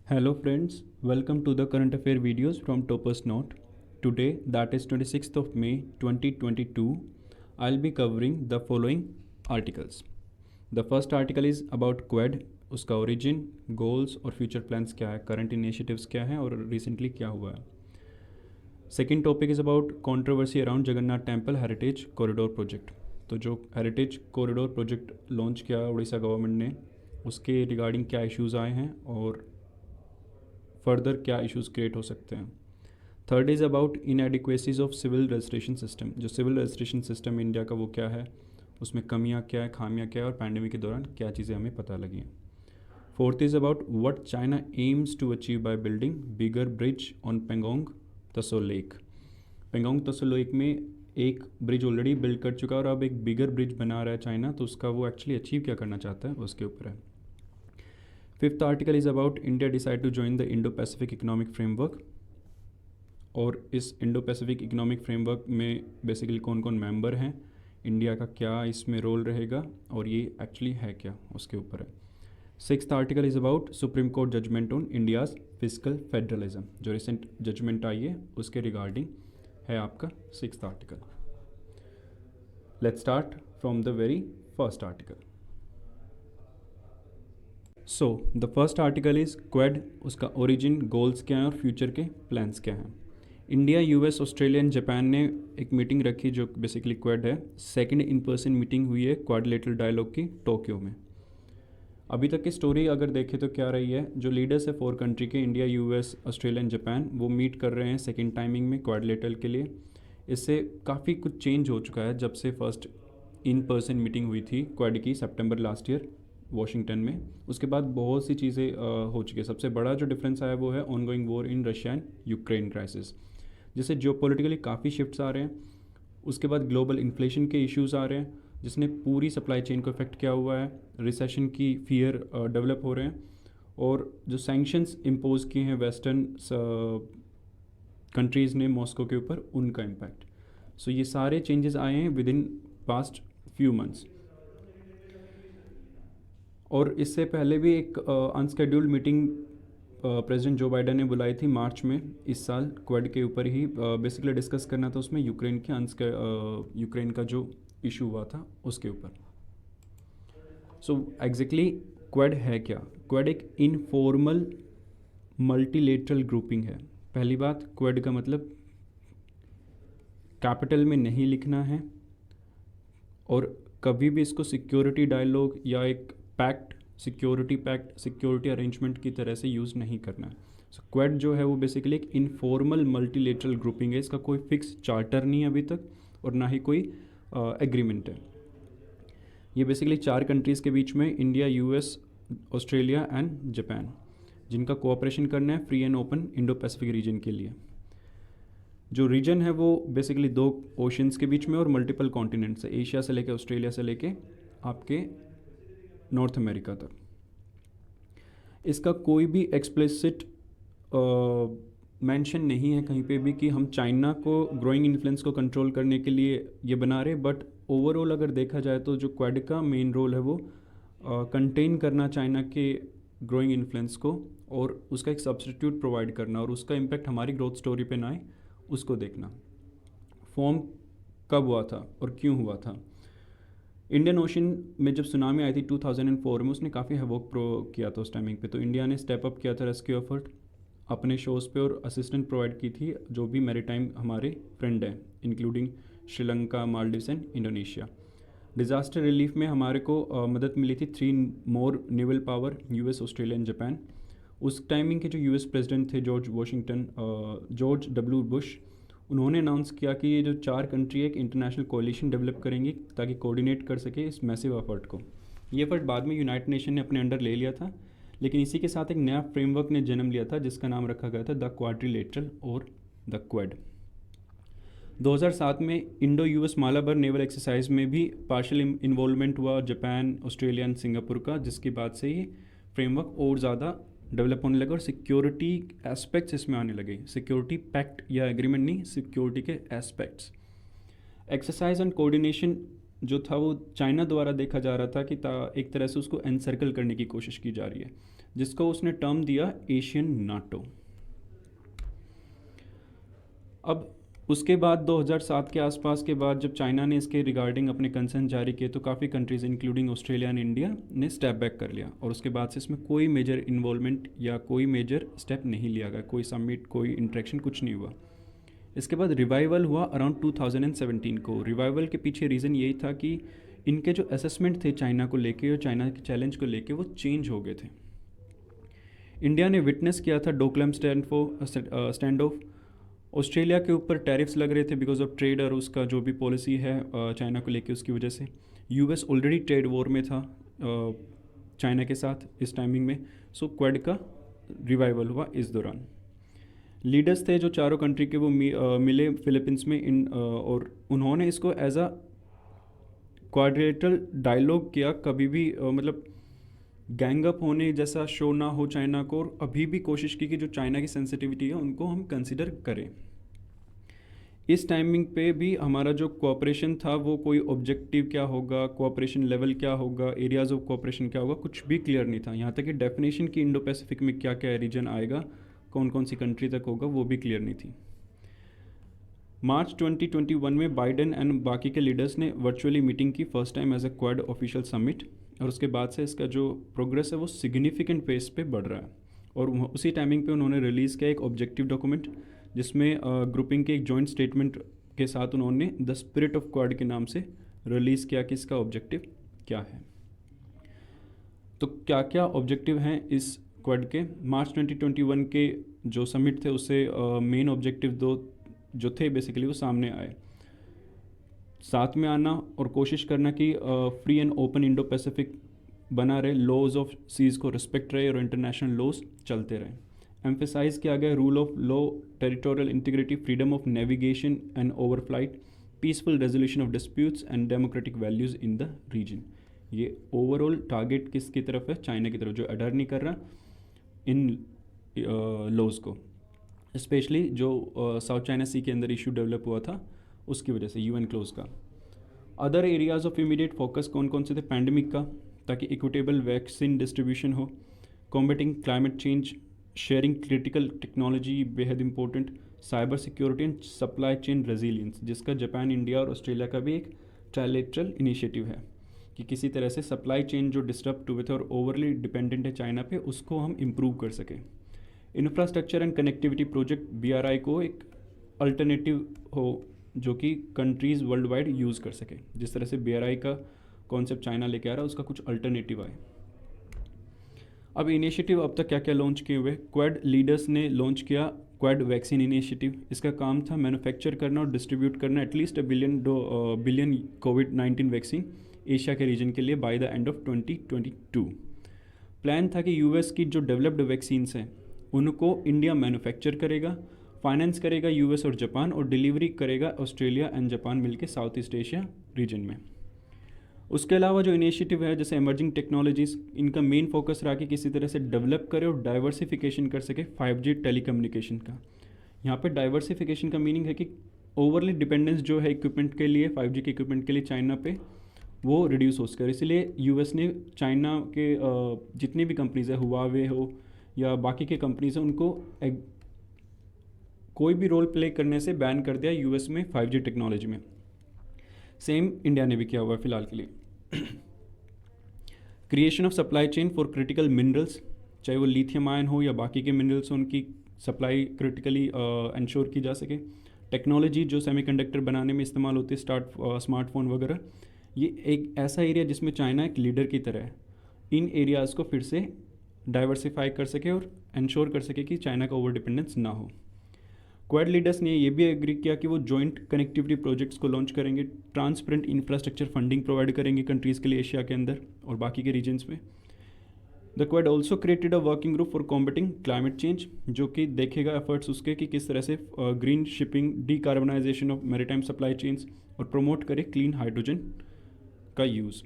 Hello friends, welcome to the current affair videos from Topper's Note. Today, that is 26th of May 2022, I'll be covering the following articles. The first article is about Quad, उसका origin, goals और future plans क्या है, current initiatives क्या है और recently क्या हुआ है. Second topic is about controversy around Jagannath Temple Heritage Corridor Project. तो जो हेरिटेज कॉरिडोर प्रोजेक्ट लॉन्च किया उड़ीसा गवर्नमेंट ने उसके रिगार्डिंग क्या इश्यूज़ आए हैं और फर्दर क्या इश्यूज़ क्रिएट हो सकते हैं. Third is about inadequacies of civil registration system. जो सिविल रजिस्ट्रेशन सिस्टम इंडिया का वो क्या है, उसमें कमियां क्या है, खामियां क्या है और पैंडेमिक के दौरान क्या चीज़ें हमें पता लगी हैं. Fourth is about what China aims to achieve by building bigger bridge on Pangong Tso lake. Pangong Tso lake में एक ब्रिज ऑलरेडी बिल्ड कर चुका है और अब एक बिगर ब्रिज बना रहा है चाइना, तो उसका वो एक्चुअली अचीव क्या करना चाहता है उसके ऊपर है. Fifth article is about India decide to join the Indo Pacific economic framework. और इस इंडो पैसिफिक इकोनॉमिक फ्रेमवर्क में बेसिकली कौन कौन मेंबर हैं, इंडिया का क्या इसमें रोल रहेगा और ये एक्चुअली है क्या उसके ऊपर है. Sixth article is about supreme court judgment on India's physical federalism. जो रिसेंट जजमेंट आई है उसके रिगार्डिंग है आपका sixth article. Let's start from the very first article. So the first article is Quad, उसका ओरिजिन, गोल्स क्या हैं और फ्यूचर के प्लान्स क्या हैं. India, US, Australia and Japan ने एक मीटिंग रखी जो बेसिकली क्वेड है. सेकंड इन पर्सन मीटिंग हुई है क्वाड्रिलेटरल डायलॉग की टोक्यो में. अभी तक की स्टोरी अगर देखें तो क्या रही है, जो लीडर्स है 4 कंट्री के, India, US, Australia and Japan, वो मीट कर रहे हैं सेकेंड टाइमिंग में क्वाड्रिलेटरल के लिए. इससे काफ़ी कुछ चेंज हो चुका है जब से फर्स्ट इन पर्सन मीटिंग हुई थी क्वाड की सितंबर लास्ट ईयर वॉशिंगटन में. उसके बाद बहुत सी चीज़ें हो चुकी है. सबसे बड़ा जो डिफरेंस आया वो है ongoing war in Russia and Ukraine crisis, जिससे जियोपॉलिटिकली काफ़ी शिफ्ट्स आ रहे हैं. उसके बाद ग्लोबल इन्फ्लेशन के इश्यूज़ आ रहे हैं जिसने पूरी सप्लाई चेन को इफेक्ट किया हुआ है. रिसेशन की फियर डेवलप हो रहे हैं और जो सैंक्शंस इम्पोज किए हैं वेस्टर्न कंट्रीज़ ने मॉस्को के ऊपर, उनका इम्पैक्ट. सो ये सारे चेंजेस आए हैं with in past few months. और इससे पहले भी एक अनस्केड्यूल्ड मीटिंग प्रेसिडेंट जो बाइडन ने बुलाई थी मार्च में इस साल क्वाड के ऊपर ही बेसिकली डिस्कस करना था. उसमें यूक्रेन का जो इशू हुआ था उसके ऊपर. सो एग्जैक्टली क्वाड है क्या. क्वाड एक इनफॉर्मल मल्टीलेटरल ग्रुपिंग है. पहली बात, क्वाड का मतलब कैपिटल में नहीं लिखना है और कभी भी इसको सिक्योरिटी डायलॉग या एक पैक्ट, सिक्योरिटी अरेंजमेंट की तरह से यूज़ नहीं करना है. सो क्वाड जो है वो बेसिकली एक इनफॉर्मल मल्टीलेटरल ग्रुपिंग है. इसका कोई फिक्स चार्टर नहीं है अभी तक और ना ही कोई एग्रीमेंट है. ये बेसिकली 4 कंट्रीज़ के बीच में, India, US, Australia and Japan, जिनका कोऑपरेशन करना है free and open Indo Pacific region के लिए. जो रीजन है वो बेसिकली 2 ओशंस के बीच में और मल्टीपल कॉन्टिनेंट्स है, एशिया से लेके ऑस्ट्रेलिया से लेके आपके नॉर्थ अमेरिका तक. इसका कोई भी एक्सप्लिसिट मेंशन नहीं है कहीं पे भी कि हम चाइना को ग्रोइंग इन्फ्लुएंस को कंट्रोल करने के लिए ये बना रहे. बट ओवरऑल अगर देखा जाए तो जो क्वाड का मेन रोल है वो कंटेन करना चाइना के ग्रोइंग इन्फ्लुएंस को और उसका एक सब्स्टिट्यूट प्रोवाइड करना और उसका इम्पैक्ट हमारी ग्रोथ स्टोरी पे ना आए उसको देखना. फॉर्म कब हुआ था और क्यों हुआ था. इंडियन ओशन में जब सुनामी आई थी 2004 में, उसने काफ़ी हैवॉक किया था उस टाइमिंग पे. तो इंडिया ने स्टेप अप किया था रेस्क्यू एफर्ट अपने शोज़ पे और असिस्टेंट प्रोवाइड की थी जो भी मैरीटाइम हमारे फ्रेंड हैं, including Sri Lanka, Maldives and Indonesia. Disaster relief में हमारे को मदद मिली थी 3 more naval power, US, Australia and Japan. उस टाइमिंग के जो यूएस प्रेसिडेंट थे जॉर्ज डब्ल्यू बुश, उन्होंने अनाउंस किया कि ये जो 4 कंट्री एक इंटरनेशनल कोalition डेवलप करेंगी ताकि कोऑर्डिनेट कर सके इस मैसिव एफर्ट को. ये एफर्ट बाद में यूनाइटेड नेशन ने अपने अंडर ले लिया था, लेकिन इसी के साथ एक नया फ्रेमवर्क ने जन्म लिया था जिसका नाम रखा गया था द क्वाड्रिलेटरल और द क्वाड. 2007 में इंडो यूएस मालाबर नेवल एक्सरसाइज में भी पार्शियल इन्वॉल्वमेंट हुआ जापान, ऑस्ट्रेलिया एंड सिंगापुर का, जिसके बाद से ये फ्रेमवर्क और ज़्यादा डेवलप होने लगा और सिक्योरिटी एस्पेक्ट्स इसमें आने लगे. सिक्योरिटी पैक्ट या एग्रीमेंट नहीं, सिक्योरिटी के एस्पेक्ट्स. एक्सरसाइज एंड कोऑर्डिनेशन जो था वो चाइना द्वारा देखा जा रहा था कि एक तरह से उसको एनसर्कल करने की कोशिश की जा रही है, जिसको उसने टर्म दिया एशियन नाटो। अब उसके बाद 2007 के आसपास के बाद जब चाइना ने इसके रिगार्डिंग अपने कंसर्न जारी किए तो काफ़ी countries including Australia and India ने स्टेप बैक कर लिया, और उसके बाद से इसमें कोई मेजर इन्वॉल्वमेंट या कोई मेजर स्टेप नहीं लिया गया, कोई समिट, कोई इंटरेक्शन, कुछ नहीं हुआ। इसके बाद रिवाइवल हुआ अराउंड 2017 को। रिवाइवल के पीछे रीज़न यही था कि इनके जो असेसमेंट थे चाइना को लेके और चाइना के चैलेंज को लेके वो चेंज हो गए थे। इंडिया ने विटनेस किया था डोकलाम स्टैंड ऑफ। ऑस्ट्रेलिया के ऊपर टैरिफ्स लग रहे थे बिकॉज ऑफ ट्रेड और उसका जो भी पॉलिसी है चाइना को लेके, उसकी वजह से। यूएस ऑलरेडी ट्रेड वॉर में था चाइना के साथ इस टाइमिंग में। सो क्वाड का रिवाइवल हुआ इस दौरान। लीडर्स थे जो चारों कंट्री के वो मिले फिलीपींस में और उन्होंने इसको एज अ क्वाड्रिलेटरल डायलॉग किया। कभी भी मतलब गैंग अप होने जैसा शो ना हो चाइना को, और अभी भी कोशिश की कि जो चाइना की सेंसिटिविटी है उनको हम कंसिडर करें। इस टाइमिंग पे भी हमारा जो कोऑपरेशन था वो कोई ऑब्जेक्टिव क्या होगा, कोऑपरेशन लेवल क्या होगा, एरियाज ऑफ कोऑपरेशन क्या होगा, कुछ भी क्लियर नहीं था। यहाँ तक कि डेफिनेशन की इंडो पैसिफिक में क्या क्या रीजन आएगा, कौन कौन सी कंट्री तक होगा, वो भी क्लियर नहीं थी। मार्च 2021 में बाइडेन एंड बाकी के लीडर्स ने वर्चुअली मीटिंग की first time as a quad official summit, और उसके बाद से इसका जो प्रोग्रेस है वो सिग्निफिकेंट पेस पे बढ़ रहा है। और उसी टाइमिंग पे उन्होंने रिलीज़ किया एक ऑब्जेक्टिव डॉक्यूमेंट, जिसमें ग्रुपिंग के एक जॉइंट स्टेटमेंट के साथ उन्होंने द स्पिरिट ऑफ क्वाड के नाम से रिलीज़ किया कि इसका ऑब्जेक्टिव क्या है। तो क्या क्या ऑब्जेक्टिव हैं इस क्वाड के। मार्च 2021 के जो समिट थे उससे मेन ऑब्जेक्टिव दो जो थे बेसिकली वो सामने आए। साथ में आना और कोशिश करना कि free and open Indo Pacific बना रहे, लॉज ऑफ सीज़ को रिस्पेक्ट रहे और इंटरनेशनल लॉज चलते रहे। एम्फेसाइज किया गया rule of law, territorial integrity, freedom of navigation and overflight, peaceful resolution of disputes and democratic values in the region. ये ओवरऑल टारगेट किसकी तरफ है, चाइना की तरफ, जो अडर नहीं कर रहा इन लॉज को, स्पेशली जो साउथ चाइना सी के अंदर इशू डेवलप हुआ था उसकी वजह से, यूएन क्लोज का। Other areas of immediate focus कौन कौन से थे, पैंडमिक का, ताकि इक्विटेबल वैक्सीन डिस्ट्रीब्यूशन हो, combating climate change, sharing critical technology बेहद important, cyber security and supply chain resilience, जिसका जापान, इंडिया और ऑस्ट्रेलिया का भी एक ट्राइलेटरल इनिशिएटिव है कि किसी तरह से सप्लाई चेन जो डिस्टर्ब हुए थे और ओवरली डिपेंडेंट है चाइना पे, उसको हम इम्प्रूव कर सकें। Infrastructure and connectivity project BRI को एक अल्टरनेटिव हो जो कि कंट्रीज़ वर्ल्ड वाइड यूज़ कर सके। जिस तरह से BRI का कॉन्सेप्ट चाइना लेके आ रहा है उसका कुछ अल्टरनेटिव आए। अब इनिशिएटिव अब तक क्या क्या लॉन्च किए हुए, क्वाड लीडर्स ने लॉन्च किया क्वाड वैक्सीन इनिशिएटिव। इसका काम था मैन्युफैक्चर करना और डिस्ट्रीब्यूट करना एटलीस्ट बिलियन कोविड-19 वैक्सीन एशिया के रीजन के लिए by the end of 2022। Plan था कि यूएस की जो डेवलप्ड वैक्सीन्स हैं उनको इंडिया मैन्युफैक्चर करेगा, फाइनेंस करेगा यूएस और जापान, और डिलीवरी करेगा ऑस्ट्रेलिया एंड जापान मिलके साउथ ईस्ट एशिया रीजन में। उसके अलावा जो इनिशिएटिव है जैसे इमर्जिंग टेक्नोलॉजीज़, इनका मेन फोकस रहा कि किसी तरह से डेवलप करे और डाइवर्सिफिकेशन कर सके 5G टेलीकम्युनिकेशन का। यहाँ पे डाइवर्सिफिकेशन का मीनिंग है कि ओवरली डिपेंडेंस जो है इक्विपमेंट के लिए, 5G के इक्विपमेंट के लिए चाइना पे, वो रिड्यूस हो सके। इसलिए यूएस ने चाइना के जितनी भी कंपनीज़ है, हुआवे हो या बाकी के कंपनीज़ हैं, उनको कोई भी रोल प्ले करने से बैन कर दिया यूएस में 5G टेक्नोलॉजी में। सेम इंडिया ने भी किया हुआ है फिलहाल के लिए। Creation of supply chain for critical minerals, चाहे वो लिथियम आयन हो या बाकी के मिनरल्स, उनकी सप्लाई क्रिटिकली इंश्योर की जा सके। टेक्नोलॉजी जो सेमीकंडक्टर बनाने में इस्तेमाल होती है, स्मार्टफोन वगैरह, ये एक ऐसा एरिया जिसमें चाइना एक लीडर की तरह है। इन एरियाज़ को फिर से डाइवर्सिफाई कर सके और इंश्योर कर सके कि चाइना का ओवर डिपेंडेंस ना हो। क्वाड लीडर्स ने ये भी एग्री किया कि वो जॉइंट कनेक्टिविटी प्रोजेक्ट्स को लॉन्च करेंगे, ट्रांसपेरेंट इंफ्रास्ट्रक्चर फंडिंग प्रोवाइड करेंगे कंट्रीज़ के लिए एशिया के अंदर और बाकी के रीजन्स में। The quad also created a working group for combating climate change, जो कि देखेगा एफर्ट्स उसके कि किस तरह से green shipping, decarbonisation of maritime supply chains और प्रमोट करे क्लीन हाइड्रोजन का यूज़।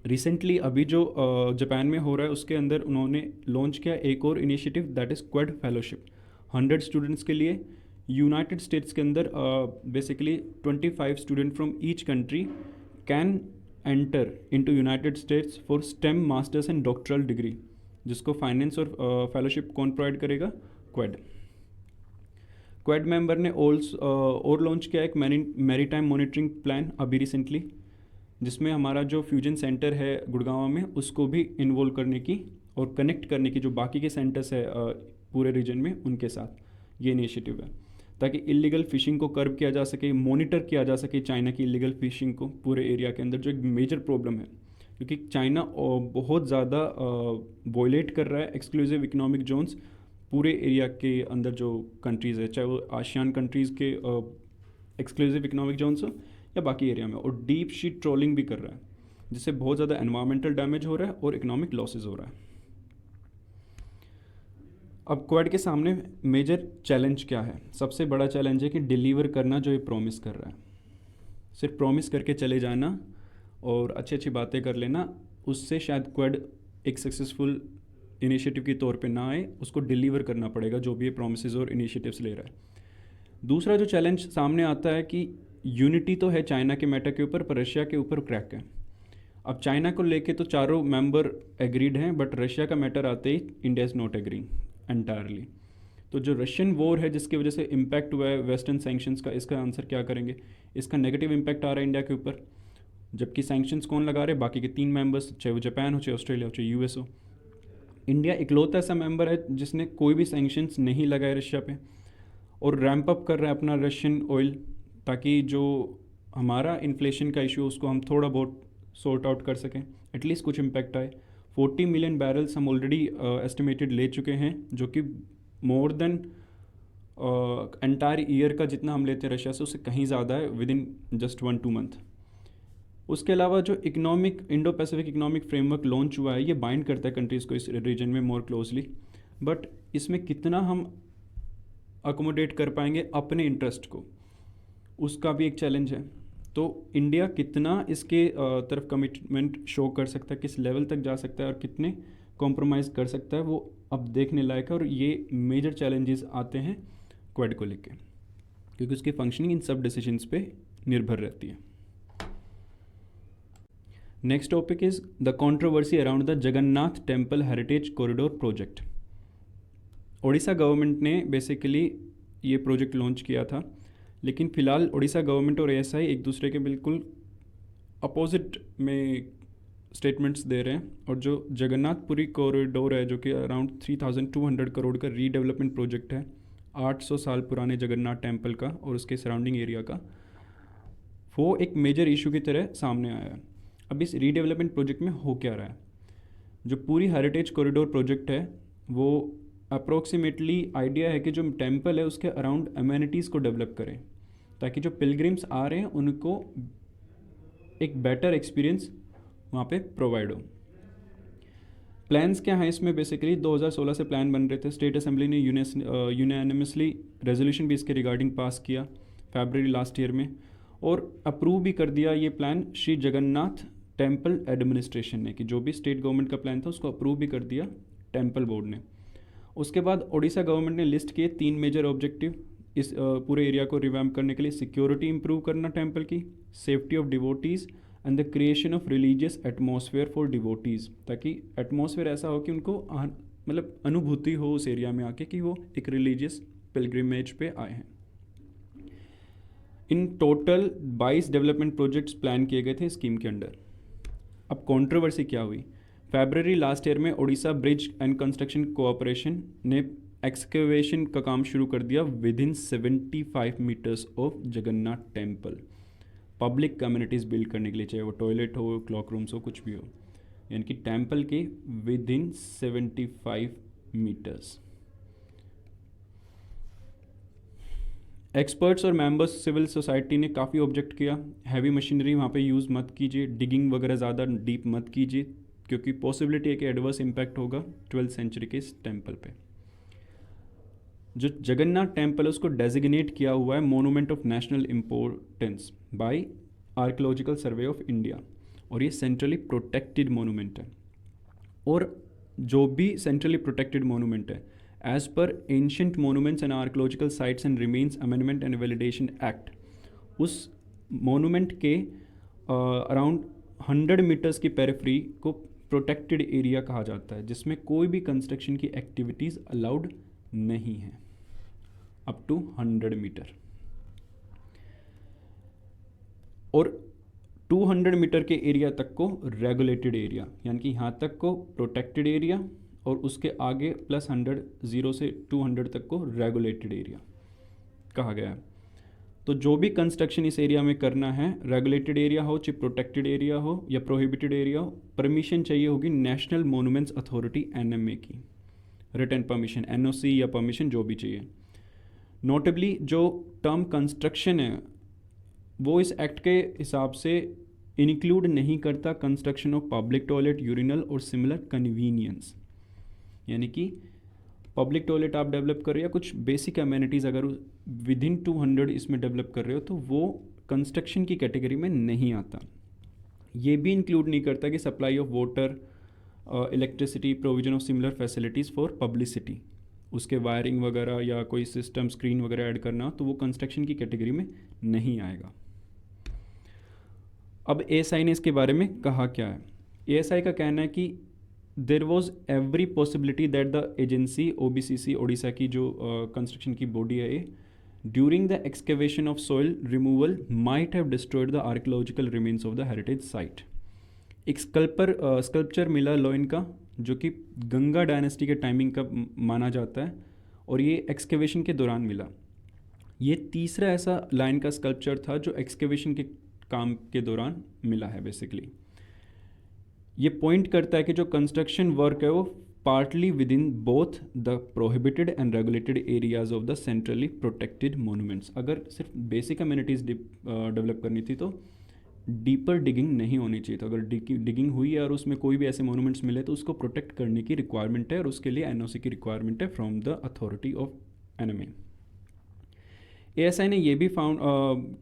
रिसेंटली अभी जो जापान में हो रहा है उसके अंदर उन्होंने लॉन्च किया एक और initiative, that is quad fellowship. 100 students के लिए यूनाइटेड स्टेट्स के अंदर basically 25 student from each country can enter into United states for stem masters and doctoral degree, जिसको फाइनेंस और फेलोशिप कौन प्रोवाइड करेगा? क्वेड। क्वेड मेंबर ने और लॉन्च किया एक मैरीटाइम मॉनिटरिंग प्लान अभी रिसेंटली, जिसमें हमारा जो फ्यूजन सेंटर है गुड़गांव में उसको भी इन्वॉल्व करने की और कनेक्ट करने की जो बाकी के सेंटर्स है पूरे रीजन में उनके साथ ये इनिशिएटिव है, ताकि इलीगल फ़िशिंग को कर्ब किया जा सके, मॉनिटर किया जा सके चाइना की इलीगल फ़िशिंग को पूरे एरिया के अंदर, जो एक मेजर प्रॉब्लम है क्योंकि चाइना बहुत ज़्यादा वॉयलेट कर रहा है एक्सक्लूसिव इकोनॉमिक जोन्स पूरे एरिया के अंदर जो कंट्रीज़ है, चाहे वो आसियान कंट्रीज़ के एक्सक्लूसिव इकोनॉमिक जोन्स हो या बाकी एरिया में, और डीप शी ट्रोलिंग भी कर रहा है, जिससे बहुत ज़्यादा एनवायरमेंटल डैमेज हो रहा है और इकोनॉमिक लॉसेज हो रहा है। अब क्वाड के सामने मेजर चैलेंज क्या है? सबसे बड़ा चैलेंज है कि डिलीवर करना जो ये प्रॉमिस कर रहा है। सिर्फ प्रॉमिस करके चले जाना और अच्छी अच्छी बातें कर लेना, उससे शायद क्वाड एक सक्सेसफुल इनिशिएटिव के तौर पे ना आए, उसको डिलीवर करना पड़ेगा जो भी ये प्रॉमिसेस और इनिशिएटिव्स ले रहा है। दूसरा जो चैलेंज सामने आता है कि यूनिटी तो है चाइना के मैटर के ऊपर, पर रशिया के ऊपर क्रैक है। अब चाइना को लेके तो चारों मेंबर एग्रीड हैं, बट रशिया का मैटर आते ही India is not agree entirely. तो जो रशियन वॉर है जिसकी वजह से इम्पैक्ट हुआ है वेस्टर्न सैंक्शंस का, इसका आंसर क्या करेंगे? इसका नेगेटिव इम्पैक्ट आ रहा है इंडिया के ऊपर, जबकि सैंक्शंस कौन लगा रहे? बाकी के 3 मेंबर्स, चाहे वो जापान हो, चाहे ऑस्ट्रेलिया हो, चाहे यूएस हो। इंडिया इकलौता ऐसा मेंबर है जिसने कोई भी सैंक्शंस नहीं लगाए रशिया पे, और रैंप अप कर रहा है अपना रशियन ऑयल, ताकि जो हमारा इन्फ्लेशन का इशू उसको हम थोड़ा बहुत सॉर्ट आउट कर सकें, एटलीस्ट कुछ इम्पैक्ट आए। 40 मिलियन बैरल्स हम ऑलरेडी एस्टिमेटेड ले चुके हैं, जो कि मोर देन एंटायर ईयर का जितना हम लेते हैं रशिया से, उससे कहीं ज़्यादा है विद इन जस्ट 1-2 मंथ। उसके अलावा जो economic Indo Pacific economic framework launch हुआ है, ये बाइंड करता है कंट्रीज़ को इस रीजन में मोर क्लोजली, बट इसमें कितना हम अकोमोडेट कर पाएंगे अपने इंटरेस्ट को, उसका भी एक चैलेंज है। तो इंडिया कितना इसके तरफ कमिटमेंट शो कर सकता है, किस लेवल तक जा सकता है और कितने कॉम्प्रोमाइज़ कर सकता है, वो अब देखने लायक है। और ये मेजर चैलेंजेस आते हैं क्वाड को लेके, क्योंकि उसकी फंक्शनिंग इन सब डिसीजंस पे निर्भर रहती है। Next topic is the controversy around the Jagannath temple heritage corridor project. Odisha government ने बेसिकली ये प्रोजेक्ट लॉन्च किया था, लेकिन फ़िलहाल ओडिशा गवर्नमेंट और एएसआई एक दूसरे के बिल्कुल अपोजिट में स्टेटमेंट्स दे रहे हैं। और जो जगन्नाथपुरी कॉरिडोर है, जो कि अराउंड 3200 करोड़ का रीडेवलपमेंट प्रोजेक्ट है 800 साल पुराने जगन्नाथ टेम्पल का और उसके सराउंडिंग एरिया का, वो एक मेजर इशू की तरह सामने आया है। अब इस रीडेवलपमेंट प्रोजेक्ट में हो क्या रहा है? जो पूरी हेरिटेज कॉरिडोर प्रोजेक्ट है वो अप्रोक्सीमेटली आइडिया है कि जो टेम्पल है उसके अराउंड अमेनिटीज़ को डेवलप करें, ताकि जो पिलग्रिम्स आ रहे हैं उनको एक बेटर एक्सपीरियंस वहाँ पे प्रोवाइड हो। प्लान्स क्या हैं इसमें? बेसिकली 2016 से प्लान बन रहे थे। स्टेट असेंबली ने यूनानिमसली रेजोल्यूशन भी इसके रिगार्डिंग पास किया फरवरी लास्ट ईयर में, और अप्रूव भी कर दिया ये plan Shri Jagannath temple administration ने, कि जो भी स्टेट गवर्नमेंट का प्लान था उसको अप्रूव भी कर दिया टेम्पल बोर्ड ने। उसके बाद ओडिशा गवर्नमेंट ने लिस्ट किए 3 मेजर ऑब्जेक्टिव इस पूरे एरिया को रिवैम्प करने के लिए। सिक्योरिटी इंप्रूव करना टेम्पल की, safety of devotees and the creation of religious atmosphere for devotees, ताकि एटमॉस्फेयर ऐसा हो कि उनको मतलब अनुभूति हो उस एरिया में आके कि वो एक रिलीजियस पिलग्रिमेज पे आए हैं। In total 22 development projects plan किए गए थे स्कीम के अंडर। अब कंट्रोवर्सी क्या हुई? फरवरी लास्ट ईयर में Odisha bridge and construction cooperation ने एक्सकेवेशन का काम शुरू कर दिया within 75 metres of Jagannath temple, public communities build करने के लिए, चाहे वो टॉयलेट हो, क्लॉक रूम्स हो, कुछ भी हो, यानी कि टेम्पल के विद इन 75 मीटर्स। एक्सपर्ट्स और मेंबर्स सिविल सोसाइटी ने काफ़ी ऑब्जेक्ट किया। हैवी मशीनरी वहाँ पे यूज़ मत कीजिए, डिगिंग वगैरह ज़्यादा डीप मत कीजिए, क्योंकि पॉसिबिलिटी है कि एडवर्स इम्पैक्ट होगा 12th सेंचुरी के इस टेम्पल पे। जो जगन्नाथ टेम्पल है उसको डेजिग्नेट किया हुआ है monument of national importance by archaeological survey of India, और ये सेंट्रली प्रोटेक्टेड मोनूमेंट है। और जो भी सेंट्रली प्रोटेक्टेड मोनूमेंट है, as per ancient monuments and archaeological sites and remains amendment and validation act, उस मोनूमेंट के अराउंड 100 मीटर्स की पेरिफेरी को प्रोटेक्टेड एरिया कहा जाता है, जिसमें कोई भी कंस्ट्रक्शन की एक्टिविटीज़ अलाउड नहीं है अप टू 100 मीटर। और 200 मीटर के एरिया तक को रेगुलेटेड एरिया, यानी कि यहाँ तक को प्रोटेक्टेड एरिया, और उसके आगे +100, 0 से 200 तक को रेगुलेटेड एरिया कहा गया है। तो जो भी कंस्ट्रक्शन इस एरिया में करना है, रेगुलेटेड एरिया हो चाहे प्रोटेक्टेड एरिया हो या प्रोहिबिटेड एरिया हो, परमिशन चाहिए होगी नेशनल मोनूमेंट्स अथॉरिटी NMA की, रिटन परमिशन, NOC या परमिशन जो भी चाहिए। नोटेबली जो टर्म कंस्ट्रक्शन है वो इस एक्ट के हिसाब से इंक्लूड नहीं करता construction of public toilet, urinal और सिमिलर कन्वीनियंस, यानी कि पब्लिक टॉयलेट आप डेवलप कर रहे हो या कुछ बेसिक अमेनिटीज़ अगर विद इन 200 इसमें डेवलप कर रहे हो तो वो कंस्ट्रक्शन की कैटेगरी में नहीं आता। ये भी इंक्लूड नहीं करता कि supply of water, electricity, provision of similar facilities for publicity, उसके वायरिंग वगैरह या कोई सिस्टम स्क्रीन वगैरह ऐड करना, तो वो कंस्ट्रक्शन की कैटेगरी में नहीं आएगा। अब ASI ने इसके बारे में कहा क्या है। ASI का कहना है कि there was every possibility that the agency OBCC, Odisha की जो कंस्ट्रक्शन की बॉडी है, during the excavation of soil removal might have destroyed the archaeological remains of the heritage site. एक स्कल्पचर मिला लोइन का, जो कि गंगा डायनेस्टी के टाइमिंग का माना जाता है, और ये एक्सकेवेशन के दौरान मिला। ये तीसरा ऐसा लाइन का स्कल्पचर था जो एक्सकेवेशन के काम के दौरान मिला है। बेसिकली ये पॉइंट करता है कि जो कंस्ट्रक्शन वर्क है वो partly with in both the prohibited and regulated areas of the centrally protected monuments. अगर सिर्फ बेसिक अम्यूनिटीज़ डेवलप करनी थी तो डीपर डिगिंग नहीं होनी चाहिए। तो अगर डिगिंग हुई है और उसमें कोई भी ऐसे मोनूमेंट्स मिले तो उसको प्रोटेक्ट करने की रिक्वायरमेंट है, और उसके लिए NOC की रिक्वायरमेंट है from the authority of NMA। ASI ने ये भी फाउंड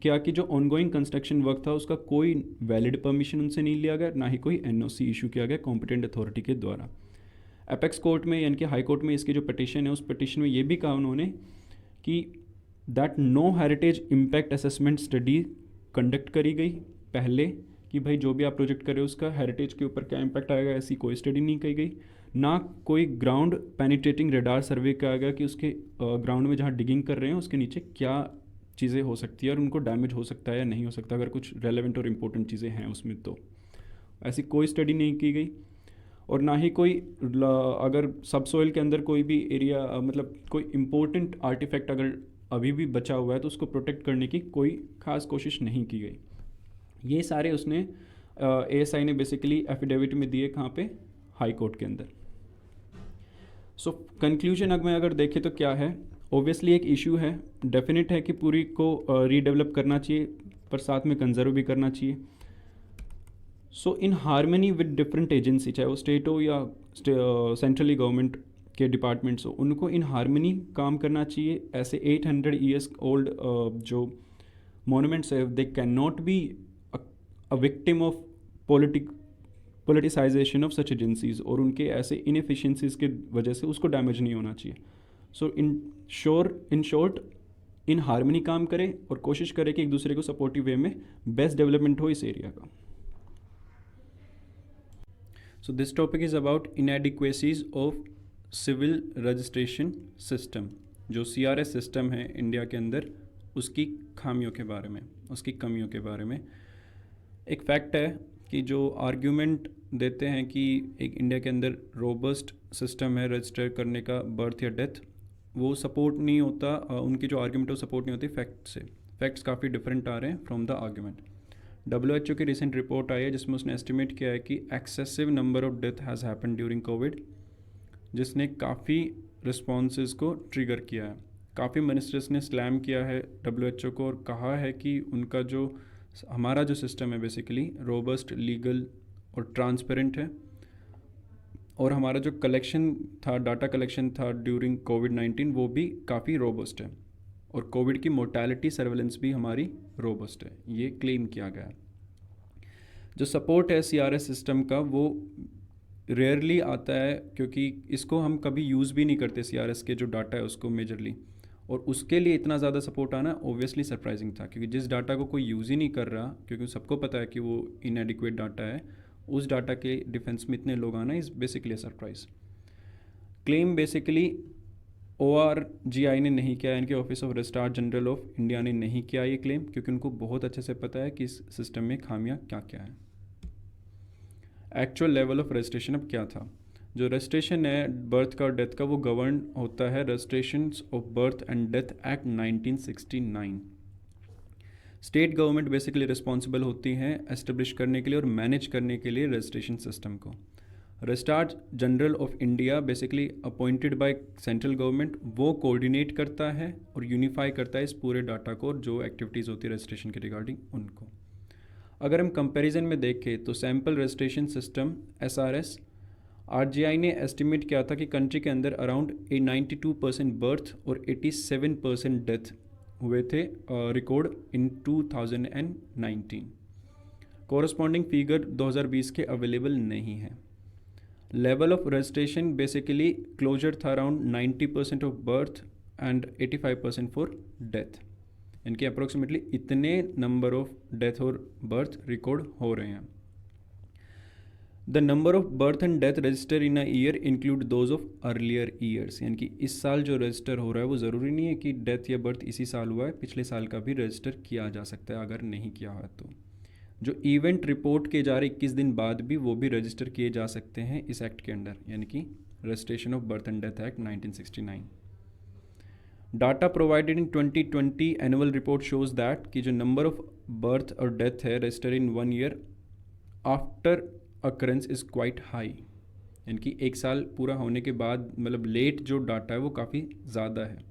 किया कि जो ऑनगोइंग कंस्ट्रक्शन वर्क था उसका कोई वैलिड परमिशन उनसे नहीं लिया गया, ना ही कोई NOC इशू किया गया कॉम्पिटेंट अथॉरिटी के द्वारा। एपेक्स कोर्ट में यानी कि हाई कोर्ट में इसकी जो पिटिशन है, उस पिटिशन में ये भी कहा उन्होंने कि that no heritage impact assessment study conduct करी गई पहले, कि भाई जो भी आप प्रोजेक्ट कर रहे हो उसका हेरिटेज के ऊपर क्या इम्पैक्ट आएगा, ऐसी कोई स्टडी नहीं की गई। ना कोई ग्राउंड पेनिट्रेटिंग रेडार सर्वे किया गया कि उसके ग्राउंड में जहाँ डिगिंग कर रहे हैं उसके नीचे क्या चीज़ें हो सकती है और उनको डैमेज हो सकता है या नहीं हो सकता, अगर कुछ रेलेवेंट और इम्पोर्टेंट चीज़ें हैं उसमें। तो ऐसी कोई स्टडी नहीं की गई। और ना ही कोई अगर सब सोइल के अंदर कोई भी एरिया मतलब कोई इम्पोर्टेंट आर्टिफैक्ट अगर अभी भी बचा हुआ है तो उसको प्रोटेक्ट करने की कोई ख़ास कोशिश नहीं की गई। ये सारे उसने ASI ने बेसिकली एफिडेविट में दिए, कहाँ पे, हाई कोर्ट के अंदर। सो कंक्लूजन अगर देखें तो क्या है, ओबियसली एक इशू है, डेफिनेट है कि पूरी को रीडेवलप करना चाहिए पर साथ में कंजर्व भी करना चाहिए। So in harmony with different agency, चाहे वो स्टेट हो या सेंट्रली गवर्नमेंट के डिपार्टमेंट्स हो, उनको इन हारमनी काम करना चाहिए। ऐसे 800 ईयर्स ओल्ड जो मोनूमेंट्स है, they can not be a victim of politicisation of such agencies, और उनके ऐसे इनएफिशिएंसीज के वजह से उसको डैमेज नहीं होना चाहिए। So in short in harmony काम करें और कोशिश करें कि एक दूसरे को सपोर्टिव वे में बेस्ट डेवलपमेंट हो इस एरिया का। So this topic is about inadequacies of civil registration system. जो CRS सिस्टम है इंडिया के अंदर, उसकी खामियों के बारे में, उसकी कमियों के बारे में। एक फैक्ट है कि जो आर्ग्यूमेंट देते हैं कि एक इंडिया के अंदर रोबस्ट सिस्टम है रजिस्टर करने का बर्थ या डेथ, वो सपोर्ट नहीं होता, उनकी जो आर्ग्यूमेंट है वो सपोर्ट नहीं होती फैक्ट से। फैक्ट्स काफ़ी डिफरेंट आ रहे हैं फ्रॉम द आर्ग्यूमेंट। WHO की रिसेंट रिपोर्ट आई है जिसमें उसने एस्टिमेट किया है कि excessive number of death has happen during Covid, जिसने काफ़ी रिस्पॉन्सेज को ट्रिगर किया है। काफ़ी मिनिस्टर्स ने स्लैम किया है WHO को और कहा है कि उनका जो हमारा जो सिस्टम है बेसिकली रोबस्ट, लीगल और ट्रांसपेरेंट है, और हमारा जो कलेक्शन था, डाटा कलेक्शन था ड्यूरिंग कोविड-19, वो भी काफ़ी रोबस्ट है, और कोविड की मोर्टेलिटी सर्वेलेंस भी हमारी रोबस्ट है, ये क्लेम किया गया है। जो सपोर्ट है CRS सिस्टम का वो रेयरली आता है, क्योंकि इसको हम कभी यूज़ भी नहीं करते CRS के जो डाटा है उसको मेजरली, और उसके लिए इतना ज़्यादा सपोर्ट आना ओबियसली सरप्राइजिंग था, क्योंकि जिस डाटा को कोई यूज़ ही नहीं कर रहा, क्योंकि सबको पता है कि वो इनएडिक्वेट डाटा है, उस डाटा के डिफेंस में इतने लोग आना is basically a surprise. Claim basically ORGI ने नहीं किया, इनके office of registrar general of India ने नहीं किया ये क्लेम, क्योंकि उनको बहुत अच्छे से पता है कि इस सिस्टम में खामियां क्या क्या है। एक्चुअल लेवल ऑफ रजिस्ट्रेशन अब क्या था? जो रजिस्ट्रेशन है बर्थ का और डेथ का, वो गवर्न होता है registration of birth and death act 1969। State government basically responsible होती हैं एस्टेब्लिश करने के लिए और मैनेज करने के लिए रजिस्ट्रेशन सिस्टम को। Registrar general of India basically appointed by central government, वो कोऑर्डिनेट करता है और यूनिफाई करता है इस पूरे डाटा को और जो एक्टिविटीज़ होती है रजिस्ट्रेशन के रिगार्डिंग उनको। अगर हम कंपैरिजन में देखें तो sample registration system SRS RGI ने एस्टिमेट किया था कि कंट्री के अंदर अराउंड 92% बर्थ और 87% डेथ हुए थे रिकॉर्ड इन 2019। कोरस्पॉन्डिंग फिगर 2020 के अवेलेबल नहीं है। Level of registration basically closer था around 90% of birth and 85% for death. इनके अप्रोक्सीमेटली इतने नंबर ऑफ डेथ और बर्थ रिकॉर्ड हो रहे हैं। The number of birth and death register in a year include those of earlier years, यानी कि इस साल जो रजिस्टर हो रहा है वो ज़रूरी नहीं है कि डेथ या बर्थ इसी साल हुआ है, पिछले साल का भी रजिस्टर किया जा सकता है अगर नहीं किया हुआ तो। जो इवेंट रिपोर्ट किए जा रहे 21 दिन बाद भी वो भी रजिस्टर किए जा सकते हैं इस एक्ट के अंडर, यानी कि registration of birth and death act 1969। Data provided in 2020 annual report shows that कि जो नंबर ऑफ बर्थ और डेथ है register in 1 year after occurrence is quite high, यानी कि एक साल पूरा होने के बाद मतलब लेट जो डाटा है वो काफ़ी ज़्यादा है।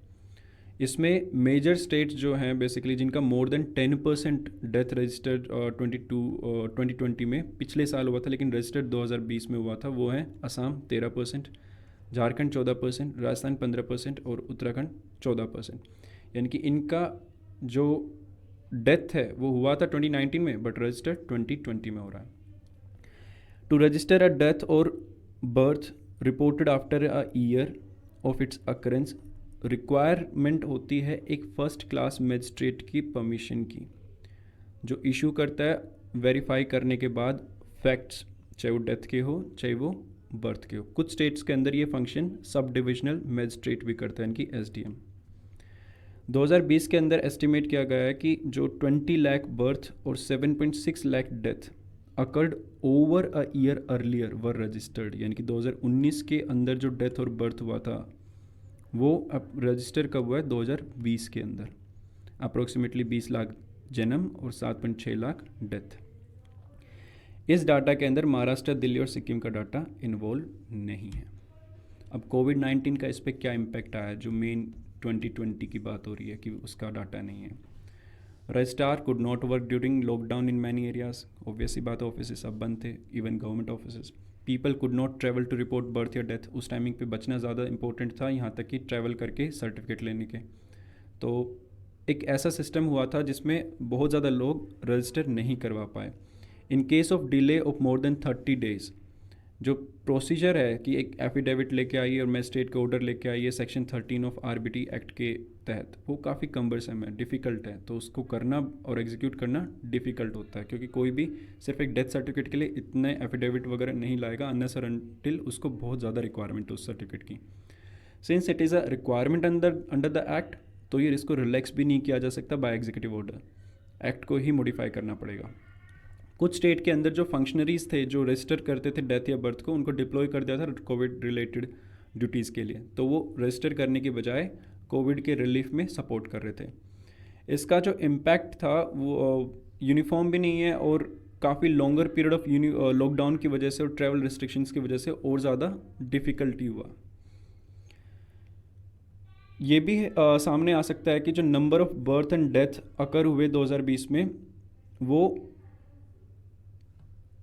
इसमें मेजर स्टेट्स जो हैं बेसिकली जिनका मोर देन 10% डेथ रजिस्टर्ड 2020 में पिछले साल हुआ था लेकिन रजिस्टर्ड 2020 में हुआ था, वो है असम 13%, झारखंड 14%, राजस्थान 15% और उत्तराखंड 14%। यानी कि इनका जो डेथ है वो हुआ था 2019 में बट रजिस्टर्ड 2020 में हो रहा है। To register a death or birth reported after a year of its occurrence, requirement होती है एक फर्स्ट क्लास मजिस्ट्रेट की परमिशन की, जो इशू करता है वेरीफाई करने के बाद फैक्ट्स, चाहे वो डेथ के हो चाहे वो बर्थ के हो। कुछ स्टेट्स के अंदर ये फंक्शन सब डिविजनल मजिस्ट्रेट भी करता है, यानी कि SDM। 2020 के अंदर एस्टिमेट किया गया है कि जो 20 लाख बर्थ और 7.6 lakh death occurred over a year earlier were registered, यानी कि 2019 के अंदर जो डेथ और बर्थ हुआ था वो अब रजिस्टर कब हुआ है 2020 के अंदर। अप्रोक्सीमेटली 20 लाख जन्म और 7.6 लाख डेथ। इस डाटा के अंदर महाराष्ट्र, दिल्ली और सिक्किम का डाटा इन्वॉल्व नहीं है। अब कोविड-19 का इस पर क्या इम्पैक्ट आया, जो मेन 2020 की बात हो रही है कि उसका डाटा नहीं है। Registrar could not work during lockdown in many areas, obviously बात ऑफिस सब बंद थे, even government office. People could not travel to report birth या डेथ, उस टाइमिंग पे बचना ज़्यादा इंपॉर्टेंट था, यहाँ तक कि ट्रैवल करके सर्टिफिकेट लेने के। तो एक ऐसा सिस्टम हुआ था जिसमें बहुत ज़्यादा लोग रजिस्टर नहीं करवा पाए। In case of delay of more than 30 days, जो प्रोसीजर है कि एक एफिडेविट लेके आइए और मजिस्ट्रेट का ऑर्डर लेके आइए सेक्शन 13 ऑफ RBT एक्ट के तहत, वो काफ़ी कम्बरसम है, डिफ़िकल्ट है, तो उसको करना और एग्जीक्यूट करना डिफ़िकल्ट होता है, क्योंकि कोई भी सिर्फ एक डेथ सर्टिफिकेट के लिए इतने एफिडेविट वगैरह नहीं लाएगा अनलेस और अनटिल उसको बहुत ज़्यादा रिक्वायरमेंट है उस सर्टिफिकेट की। Since it is a requirement under the act, तो ये इसको रिलैक्स भी नहीं किया जा सकता बाय एग्जीक्यूटिव ऑर्डर, एक्ट को ही मॉडिफाई करना पड़ेगा। कुछ स्टेट के अंदर जो फंक्शनरीज थे जो रजिस्टर करते थे डेथ या बर्थ को, उनको डिप्लॉय कर दिया था कोविड रिलेटेड ड्यूटीज़ के लिए, तो वो रजिस्टर करने के बजाय कोविड के रिलीफ में सपोर्ट कर रहे थे। इसका जो इम्पैक्ट था वो यूनिफॉर्म भी नहीं है और काफ़ी लॉन्गर पीरियड ऑफ लॉकडाउन की वजह से और ट्रैवल रिस्ट्रिक्शंस की वजह से और ज़्यादा डिफ़िकल्टी हुआ। ये भी सामने आ सकता है कि जो number of birth and death occur हुए 2020 में वो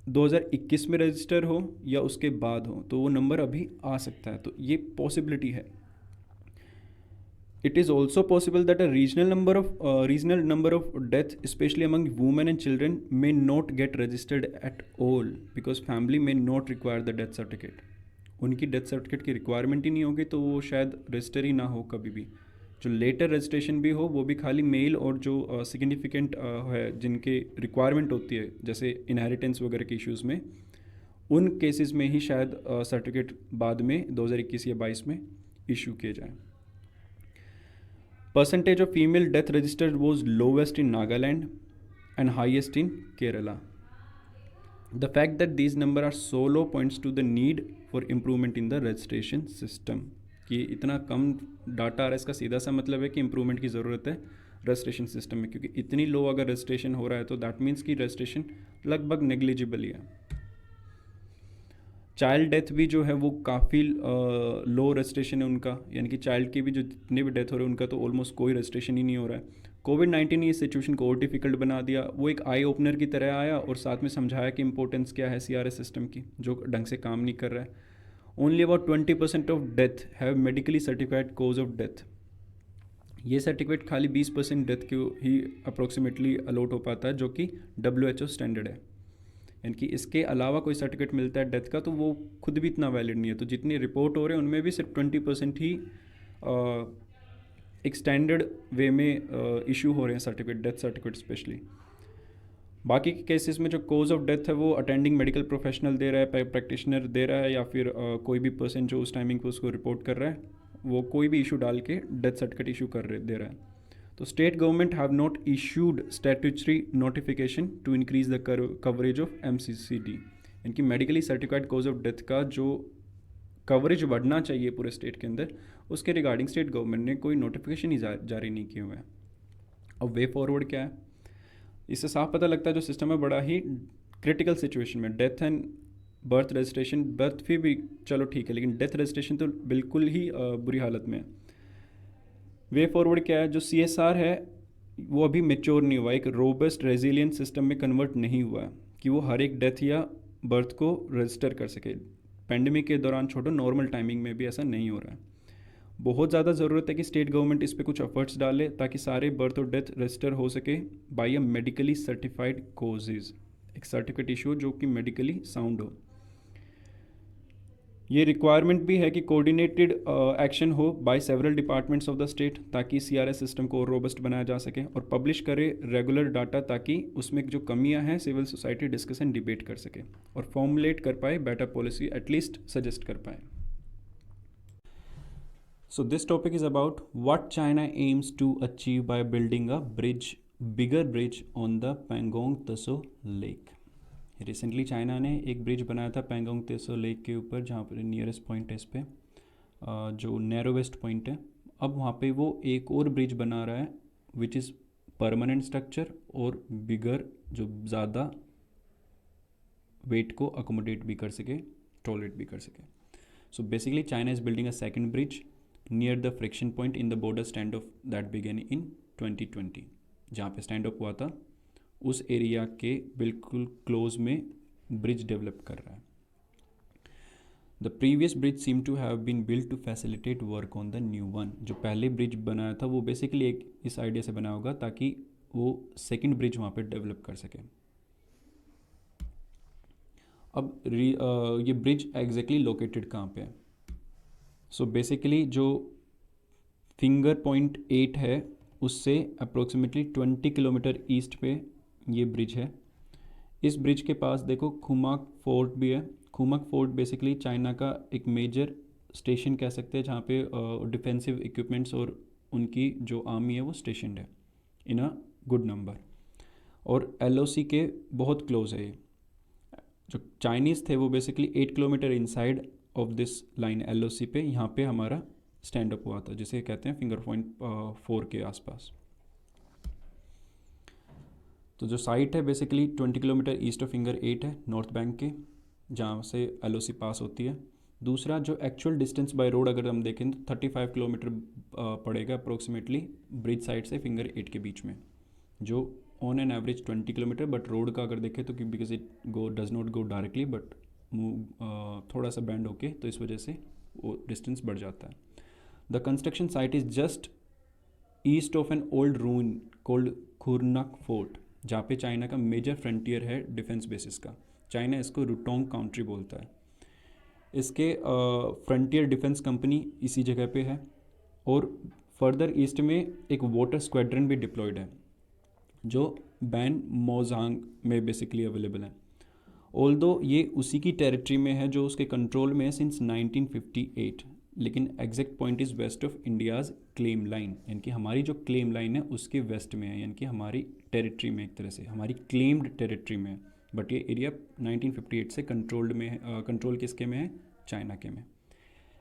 2021 में रजिस्टर हो या उसके बाद हो, तो वो नंबर अभी आ सकता है, तो ये पॉसिबिलिटी है। It is also possible that a regional number of death, especially among women and children, may not get registered at all because family may not require the death certificate. उनकी death certificate की requirement ही नहीं होगी तो वो शायद register ही ना हो कभी भी। जो लेटर रजिस्ट्रेशन भी हो वो भी खाली मेल और जो सिग्निफिकेंट है जिनके रिक्वायरमेंट होती है, जैसे इनहेरिटेंस वगैरह के इश्यूज़ में, उन केसेस में ही शायद सर्टिफिकेट बाद में 2021 या 22 में इशू किए जाए। Percentage of female death registered was lowest in Nagaland and highest in Kerala. The fact that these numbers are so low points to the need for improvement in the registration system. कि इतना कम data आ रहा है, इसका सीधा सा मतलब है कि इम्प्रूवमेंट की ज़रूरत है रजिस्ट्रेशन सिस्टम में, क्योंकि इतनी लो अगर रजिस्ट्रेशन हो रहा है तो दैट मीन्स कि रजिस्ट्रेशन लगभग नेग्लिजिबल ही है। चाइल्ड डेथ भी जो है वो काफ़ी लो रजिस्ट्रेशन है उनका, यानी कि चाइल्ड की भी जो जितने भी डेथ हो रहे हैं उनका तो ऑलमोस्ट कोई रजिस्ट्रेशन ही नहीं हो रहा है। कोविड-19 ने इस सिचुएशन को और डिफिकल्ट बना दिया। वो एक आई ओपनर की तरह आया और साथ में समझाया कि इंपॉर्टेंस क्या है CRS सिस्टम की, जो ढंग से काम नहीं कर रहा है। Only about 20% of death have medically certified cause of death. ये सर्टिफिकेट खाली 20% डेथ को ही अप्रोक्सीमेटली अलॉट हो पाता है, जो कि WHO स्टैंडर्ड है। यानी कि इसके अलावा कोई सर्टिफिकेट मिलता है डेथ का तो वो खुद भी इतना वैलिड नहीं है। तो जितनी रिपोर्ट हो रहे हैं उनमें भी सिर्फ 20% ही एक स्टैंडर्ड वे में इशू हो रहे हैं सर्टिफिकेट, डेथ सर्टिफिकेट स्पेशली। बाकी के केसेस में जो कोज ऑफ डेथ है वो अटेंडिंग मेडिकल प्रोफेशनल दे रहा है, प्रैक्टिशनर दे रहा है, या फिर कोई भी पर्सन जो उस टाइमिंग पर उसको रिपोर्ट कर रहा है वो कोई भी इशू डाल के डेथ सर्टिफिकेट इशू दे रहा है। तो state government have not issued statutory notification to increase the coverage of MCCD। यानी medically certified cause of death का जो कवरेज बढ़ना चाहिए पूरे स्टेट के अंदर, उसके रिगार्डिंग स्टेट गवर्नमेंट ने कोई नोटिफिकेशन ही जारी नहीं किए हुए हैं। अब वे फॉरवर्ड क्या है, इससे साफ पता लगता है जो सिस्टम है बड़ा ही क्रिटिकल सिचुएशन में। Death and birth registration, birth भी चलो ठीक है, लेकिन डेथ रजिस्ट्रेशन तो बिल्कुल ही बुरी हालत में है। वे फॉरवर्ड क्या है, जो CSR है वो अभी मेच्योर नहीं हुआ, एक रोबस्ट रेजिलियंट सिस्टम में कन्वर्ट नहीं हुआ है कि वो हर एक डेथ या बर्थ को रजिस्टर कर सके। पेंडेमिक के दौरान छोड़ो, नॉर्मल टाइमिंग में भी ऐसा नहीं हो रहा है। बहुत ज़्यादा ज़रूरत है कि स्टेट गवर्नमेंट इस पर कुछ एफर्ट्स डाले ताकि सारे बर्थ और डेथ रजिस्टर हो सके बाय अ मेडिकली सर्टिफाइड कोजेज। एक सर्टिफिकेट इशू हो जो कि मेडिकली साउंड हो। ये रिक्वायरमेंट भी है कि कोऑर्डिनेटेड एक्शन हो by several departments of the state, ताकि CRS सिस्टम को और रोबस्ट बनाया जा सके, और पब्लिश करे रेगुलर डाटा ताकि उसमें जो कमियां हैं civil society discuss and debate कर सके और फॉर्मुलेट कर पाए बेटर पॉलिसी, एटलीस्ट सजेस्ट कर पाए। So this topic is about what China aims to achieve by building a bigger bridge on the Pangong Tso Lake. Recently China ने एक bridge बनाया था पैंगोंग त्सो लेक के ऊपर, जहाँ पर नियरेस्ट पॉइंट है इस पर, जो नैरोवेस्ट पॉइंट है। अब वहाँ पे वो एक और ब्रिज बना रहा है विच इज़ परमानेंट स्ट्रक्चर और बिगर, जो ज़्यादा वेट को अकोमोडेट भी कर सके, टॉलरेट भी कर सके। So basically China is building a second bridge near the friction point in the border stand off that began in 2020। जहाँ पे स्टैंड ऑफ हुआ था उस एरिया के बिल्कुल क्लोज में ब्रिज डेवलप कर रहा है। The previous bridge seem to have been built to facilitate work on the new one. जो पहले ब्रिज बनाया था वो बेसिकली एक इस आइडिया से बना होगा ताकि वो सेकंड ब्रिज वहाँ पे डेवलप कर सके। अब ये ब्रिज एग्जैक्टली लोकेटेड कहाँ पे है? सो बेसिकली जो फिंगर पॉइंट 8 है उससे अप्रोक्सीमेटली 20 किलोमीटर ईस्ट पे ये ब्रिज है। इस ब्रिज के पास देखो खुमाक फोर्ट भी है। खुमाक फोर्ट बेसिकली चाइना का एक मेजर स्टेशन कह सकते हैं, जहाँ पे डिफेंसिव इक्विपमेंट्स और उनकी जो आर्मी है वो स्टेशनड है इन अ गुड नंबर, और LOC के बहुत क्लोज है ये। जो चाइनीज़ थे वो basically 8 kilometre inside of this line LOC पे, यहाँ पे हमारा स्टैंड अप हुआ था, जिसे कहते हैं फिंगर पॉइंट 4 के आसपास। तो जो साइट है basically 20 kilometre east of finger 8 है, नॉर्थ बैंक के, जहाँ से LOC पास होती है। दूसरा जो एक्चुअल डिस्टेंस बाय रोड अगर हम देखें तो 35 किलोमीटर पड़ेगा अप्रोक्सीमेटली ब्रिज साइड से फिंगर 8 के बीच में, जो on an average 20 kilometre, but road का अगर देखें तो because it does not go directly but move थोड़ा सा बैंड होके, तो इस वजह से वो डिस्टेंस बढ़ जाता है। The construction site is just east of an old ruin called Khurnak fort, जहाँ पे चाइना का मेजर फ्रंटियर है डिफेंस बेसिस का। चाइना इसको रुटोंग काउंट्री बोलता है। इसके फ्रंटियर डिफेंस कंपनी इसी जगह पे है, और फर्दर ईस्ट में एक वाटर स्क्वाड्रन भी डिप्लॉयड है जो बैन मोजांग में बेसिकली अवेलेबल है। ऑल्दो ये उसी की टेरिटरी में है जो उसके कंट्रोल में है सिंस 1958, लेकिन exact point is west of India's claim line, यानी कि हमारी जो क्लेम लाइन है उसके वेस्ट में है, यानी कि हमारी टेरिटरी में, एक तरह से हमारी क्लेम्ड टेरिटरी में है। बट ये एरिया 1958 से कंट्रोल्ड में है, कंट्रोल किसके में है, चाइना के में।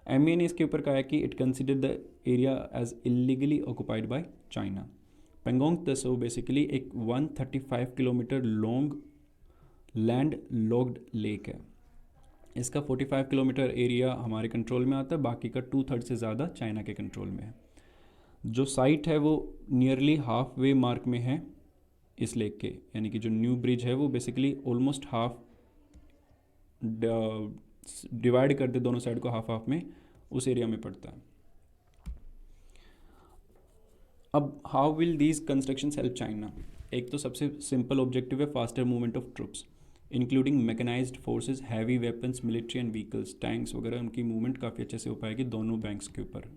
एमए ने इसके ऊपर कहा है कि it consider the area as illegally occupied by China. Pangong Tso basically एक 135 kilometre long land locked lake है। इसका 45 किलोमीटर एरिया हमारे कंट्रोल में आता है, बाकी का 2/3 से ज़्यादा चाइना के कंट्रोल में है। जो साइट है वो नियरली हाफ वे मार्क में है इस लेक के, यानी कि जो न्यू ब्रिज है वो बेसिकली ऑलमोस्ट हाफ डिवाइड कर दे दोनों साइड को हाफ हाफ में, उस एरिया में पड़ता है। अब how will these constructions help China? एक तो सबसे सिंपल ऑब्जेक्टिव है faster movement of troops including mechanised forces, heavy weapons, military and vehicles, tanks वगैरह, उनकी मूवमेंट काफ़ी अच्छे से हो पाएगी दोनों बैंक्स के ऊपर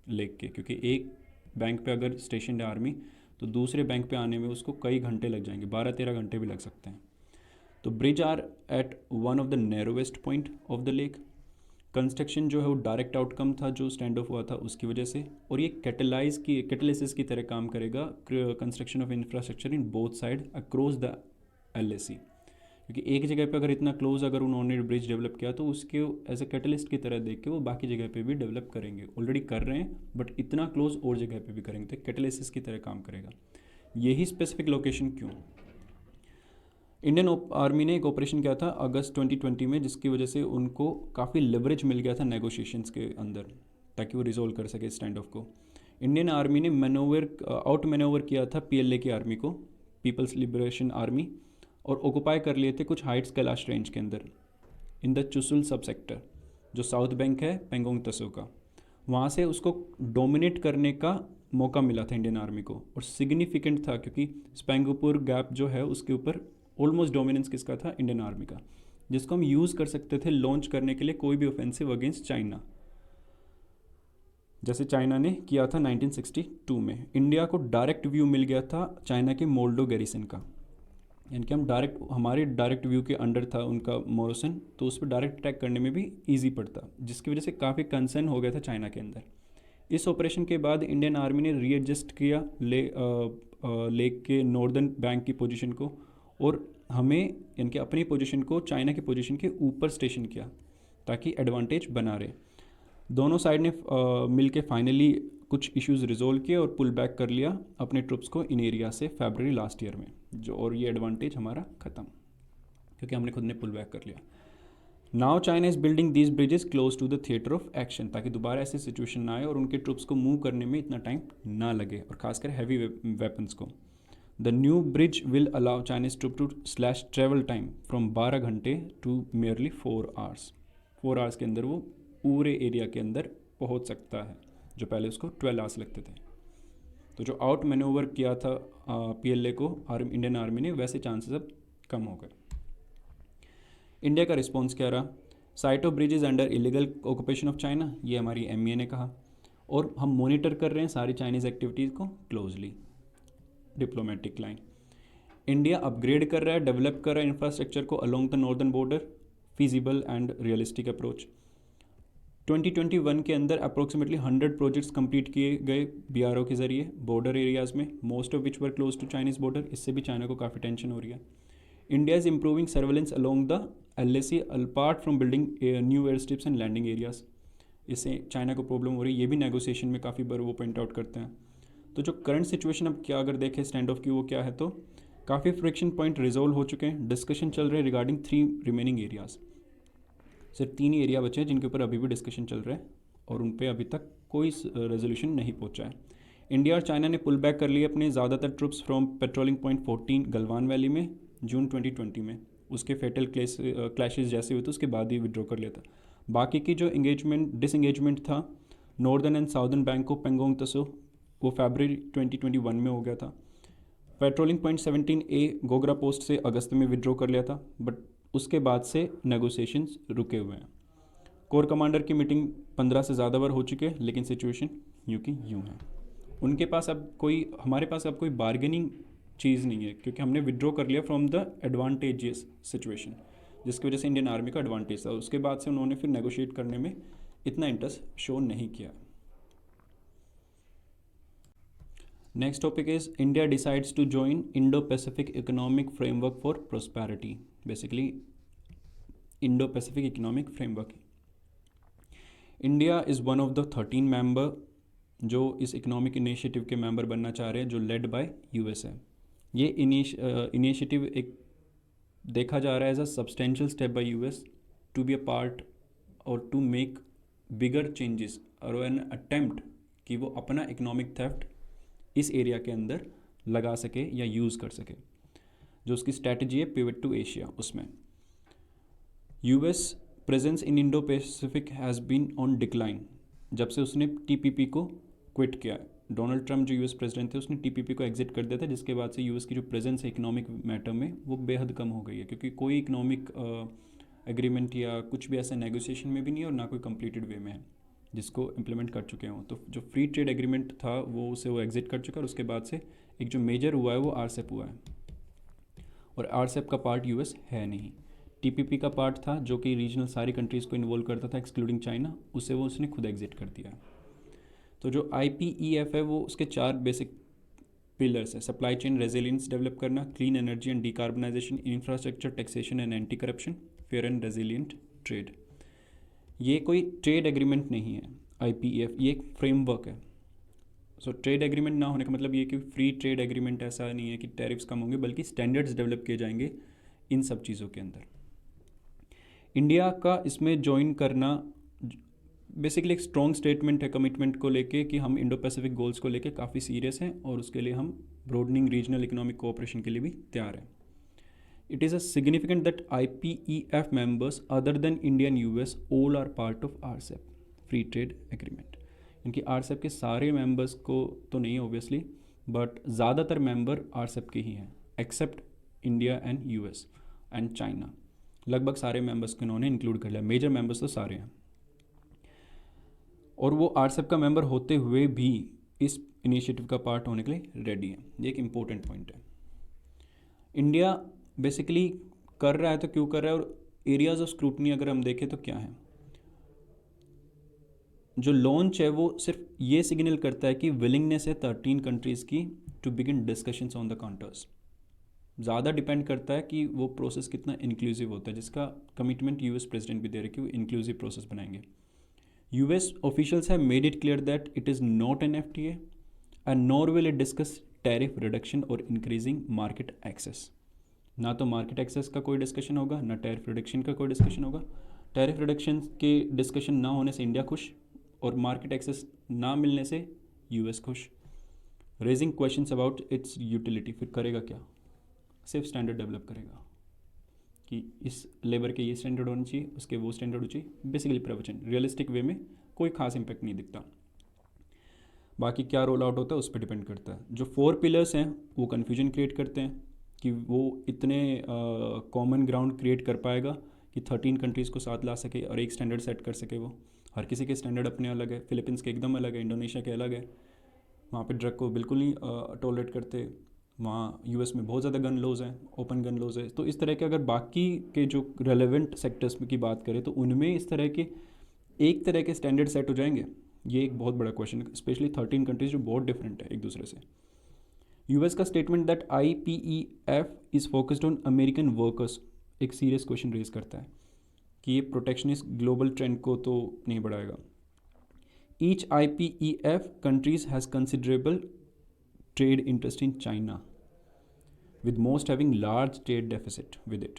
लेक के, क्योंकि एक बैंक पे अगर स्टेशन है आर्मी तो दूसरे बैंक पे आने में उसको कई घंटे लग जाएंगे, 12-13 घंटे भी लग सकते हैं। तो bridge are at one of the narrowest point of the lake. Construction जो है वो डायरेक्ट आउटकम था जो स्टैंड ऑफ हुआ था उसकी वजह से, और ये कैटेलाइसिस की तरह काम करेगा construction of infrastructure in both side across the LAC, क्योंकि एक जगह पे अगर इतना क्लोज अगर उन्होंने ब्रिज डेवलप किया तो उसके एज ए कैटलिस्ट की तरह देख के वो बाकी जगह पे भी डेवलप करेंगे, ऑलरेडी कर रहे हैं बट इतना क्लोज और जगह पे भी करेंगे, तो कैटलिस्ट की तरह काम करेगा। यही स्पेसिफिक लोकेशन क्यों? इंडियन आर्मी ने एक ऑपरेशन किया था अगस्त 2020 में, जिसकी वजह से उनको काफ़ी लिवरेज मिल गया था नेगोशिएशंस के अंदर, ताकि वो रिजोल्व कर सके स्टैंड ऑफ को। इंडियन आर्मी ने आउट मैनोवर किया था PLA की आर्मी को, पीपल्स लिबरेशन आर्मी, और ऑक्यूपाई कर लिए थे कुछ हाइट्स कैलाश रेंज के अंदर इन द चुसुल सब सेक्टर, जो साउथ बैंक है पेंगोंग त्सो का। वहाँ से उसको डोमिनेट करने का मौका मिला था इंडियन आर्मी को, और सिग्निफिकेंट था क्योंकि स्पेंगुपुर गैप जो है उसके ऊपर ऑलमोस्ट डोमिनेंस किसका था, इंडियन आर्मी का, जिसको हम यूज़ कर सकते थे लॉन्च करने के लिए कोई भी ऑफेंसिव अगेंस्ट चाइना, जैसे चाइना ने किया था 1962 में। इंडिया को डायरेक्ट व्यू मिल गया था चाइना के मोल्डो गैरिसन का, यानी कि हमारे डायरेक्ट व्यू के अंडर था उनका मोरोसन, तो उस पर डायरेक्ट अटैक करने में भी ईजी पड़ता, जिसकी वजह से काफ़ी कंसर्न हो गया था चाइना के अंदर। इस ऑपरेशन के बाद इंडियन आर्मी ने रीएडजस्ट किया लेक के नॉर्दर्न बैंक की पोजीशन को, और हमें यानी कि अपनी पोजीशन को चाइना की पोजीशन के ऊपर स्टेशन किया ताकि एडवांटेज बना रहे। दोनों साइड ने मिलके फाइनली कुछ इश्यूज रिजोल्व किए और पुल बैक कर लिया अपने ट्रुप्स को इन एरिया से फरवरी लास्ट ईयर में, जो और ये एडवांटेज हमारा ख़त्म क्योंकि हमने खुद ने पुल बैक कर लिया। Now China is building these bridges close to the theatre of action, ताकि दोबारा ऐसी सिचुएशन ना आए और उनके ट्रुप्स को मूव करने में इतना टाइम ना लगे, और खासकर हैवी वेपन्स को। The new bridge will allow Chinese troop to slash travel time from 12 घंटे टू मेयरली 4 आवर्स। 4 आवर्स के अंदर वो पूरे एरिया के अंदर पहुंच सकता है, जो पहले उसको 12 आवर्स लगते थे। तो जो आउट मैनोवर किया था PLA को इंडियन आर्मी ने, वैसे चांसेस अब कम हो गए। इंडिया का रिस्पॉन्स क्या रहा? Site of bridge is under illegal occupation of China, ये हमारी MEA ने कहा, और हम मॉनिटर कर रहे हैं सारी चाइनीज़ एक्टिविटीज़ को closely. Diplomatic line, India upgrade कर रहा है, डेवलप कर रहा है इंफ्रास्ट्रक्चर को along the northern border, feasible and realistic approach. 2021 के अंदर अप्रोक्सीमेटली 100 प्रोजेक्ट्स कंप्लीट किए गए BRO के ज़रिए बॉर्डर एरियाज़ में, most of which were close to Chinese border. इससे भी चाइना को काफ़ी टेंशन हो रही है। India is improving surveillance along the LAC apart from building new air strips and landing areas. इससे चाइना को प्रॉब्लम हो रही है, ये भी नेगोशिएशन में काफ़ी बार वो पॉइंट आउट करते हैं। तो जो करंट सिचुएशन अब क्या अगर देखें स्टैंड ऑफ की, वो क्या है, तो काफ़ी फ्रिक्शन पॉइंट रिजोल्व हो चुके हैं, डिस्कशन चल रहे हैं रिगार्डिंग 3 रिमेनिंग एरियाज़। सिर्फ 3 ही एरिया बचे हैं जिनके ऊपर अभी भी डिस्कशन चल रहा है और उन पे अभी तक कोई रेजोल्यूशन नहीं पहुंचा है। इंडिया और चाइना ने पुल बैक कर लिए अपने ज़्यादातर troops from patrolling point 14 Galwan valley में जून 2020 में। उसके फेटल क्लैशेस जैसे हुए थे उसके बाद ही विड्रॉ कर लिया था। बाकी की जो डिसंगेजमेंट था नॉर्दर्न एंड साउदर्न बैंक को पेंगोंग त्सो, वो फरवरी 2021 में हो गया था। Patrolling point 17A Gogra post से अगस्त में विड्रॉ कर लिया था, बट उसके बाद से नेगोशिएशंस रुके हुए हैं। कोर कमांडर की मीटिंग 15 से ज़्यादा बार हो चुकी है, लेकिन सिचुएशन यूँ की यूँ है। हमारे पास अब कोई बार्गेनिंग चीज़ नहीं है, क्योंकि हमने विड्रॉ कर लिया फ्रॉम द एडवांटेजियस सिचुएशन। जिसकी वजह से इंडियन आर्मी का एडवांटेज था। उसके बाद से उन्होंने फिर नेगोशिएट करने में इतना इंटरेस्ट शो नहीं किया। Next topic is India decides to join Indo Pacific economic framework for prosperity. Basically Indo Pacific economic framework, India is one of the 13 member जो इस इकोनॉमिक इनिशिएटिव के मेंबर बनना चाह रहे हैं, जो लेड बाय यूएस है। ये इनिशिएटिव एक देखा जा रहा है as a substantial step by US to be a part और टू मेक बिगर चेंजेस और एन अटेम्प्ट कि वो अपना इकोनॉमिक थेफ्ट इस एरिया के अंदर लगा सके या यूज़ कर सके। जो उसकी स्ट्रैटेजी है पिवट टू एशिया, उसमें US presence in Indo Pacific has been on decline जब से उसने टीपीपी को क्विट किया है। डोनाल्ड ट्रंप जो यूएस प्रेसिडेंट थे उसने टीपीपी को एग्जिट कर दिया था, जिसके बाद से यूएस की जो प्रेजेंस है इकोनॉमिक मैटर में वो बेहद कम हो गई है, क्योंकि कोई इकोनॉमिक एग्रीमेंट या कुछ भी ऐसा नेगोशिएशन में भी नहीं है और ना कोई कंप्लीटेड वे में है जिसको इम्प्लीमेंट कर चुके हों। तो जो फ्री ट्रेड एग्रीमेंट था वो उसे वो एग्जिट कर चुका है और उसके बाद से एक जो मेजर हुआ है वो आरसेप हुआ है, और आरसेप का पार्ट यूएस है नहीं। टीपीपी का पार्ट था जो कि रीजनल सारी कंट्रीज़ को इन्वॉल्व करता था एक्सक्लूडिंग चाइना, उसे वो उसने खुद एग्जिट कर दिया। तो जो IPEF है वो उसके 4 बेसिक पिलर्स है: सप्लाई चेन रेजिलियंस डेवलप करना, clean energy and decarbonisation, infrastructure, taxation and anti corruption, fair and resilient trade. ये कोई ट्रेड एग्रीमेंट नहीं है IPEF, ये एक फ्रेमवर्क है। सो ट्रेड एग्रीमेंट ना होने का मतलब ये कि फ्री ट्रेड एग्रीमेंट ऐसा नहीं है कि टैरिफ्स कम होंगे, बल्कि स्टैंडर्ड्स डेवलप किए जाएंगे इन सब चीज़ों के अंदर। इंडिया का इसमें ज्वाइन करना बेसिकली एक स्ट्रॉन्ग स्टेटमेंट है कमिटमेंट को लेके कि हम इंडो पैसिफिक गोल्स को लेके काफ़ी सीरियस हैं और उसके लिए हम ब्रॉडनिंग रीजनल इकोनॉमिक कोऑपरेशन के लिए भी तैयार हैं। It is a significant that IPEF members other than India and US all are part of RCEP free trade agreement. इनकी RCEP के सारे मेंबर्स को तो नहीं ऑब्वियसली, बट ज़्यादातर मेंबर RCEP के ही हैं except India and US and China. लगभग सारे मेंबर्स को इन्होंने इंक्लूड कर लिया, मेजर मेंबर्स तो सारे हैं, और वो RCEP का मेंबर होते हुए भी इस इनिशिएटिव का पार्ट होने के लिए रेडी है। ये एक इम्पोर्टेंट पॉइंट है। इंडिया बेसिकली कर रहा है तो क्यों कर रहा है, और एरियाज ऑफ स्क्रूटनी अगर हम देखें तो क्या है। जो लॉन्च है वो सिर्फ ये सिग्नल करता है कि विलिंगनेस है 13 कंट्रीज़ की to begin discussions on the counters. ज़्यादा डिपेंड करता है कि वो प्रोसेस कितना इंक्लूसिव होता है, जिसका कमिटमेंट US प्रेसिडेंट भी दे रहे कि वो इंक्लूसिव प्रोसेस बनाएंगे। US officials have made it clear that it is not an FTA and nor will it discuss tariff reduction or increasing market access। ना तो मार्केट एक्सेस का कोई डिस्कशन होगा, ना टैरिफ रिडक्शन का कोई डिस्कशन होगा। टैरिफ रिडक्शन के डिस्कशन ना होने से इंडिया खुश और मार्केट एक्सेस ना मिलने से US खुश। Raising questions about it's utility, फिर करेगा क्या? सिर्फ स्टैंडर्ड डेवलप करेगा कि इस लेबर के ये स्टैंडर्ड होना चाहिए, उसके वो स्टैंडर्ड होना चाहिए। बेसिकली प्रवचन, रियलिस्टिक वे में कोई खास इम्पैक्ट नहीं दिखता। बाकी क्या रोल आउट होता है उस पर डिपेंड करता है। जो 4 पिलर्स हैं वो कन्फ्यूजन क्रिएट करते हैं कि वो इतने कॉमन ग्राउंड क्रिएट कर पाएगा कि 13 कंट्रीज़ को साथ ला सके और एक स्टैंडर्ड सेट कर सके। वो हर किसी के स्टैंडर्ड अपने अलग है, फिलीपींस के एकदम अलग है, इंडोनेशिया के अलग है, वहाँ पे ड्रग को बिल्कुल नहीं टॉलरेट करते, वहाँ US में बहुत ज़्यादा गन लॉज हैं, ओपन गन लॉज है। तो इस तरह के अगर बाकी के जो रेलेवेंट सेक्टर्स की बात करें तो उनमें इस तरह के एक तरह के स्टैंडर्ड सेट हो जाएंगे, ये एक बहुत बड़ा क्वेश्चन है, स्पेशली 13 कंट्रीज जो बहुत डिफरेंट है एक दूसरे से। US का statement that IPEF is focused on American workers एक सीरियस क्वेश्चन रेज करता है कि ये प्रोटेक्शनिस्ट ग्लोबल ट्रेंड को तो नहीं बढ़ाएगा। Each IPEF countries has considerable trade interest in China, with most having large trade deficit with it,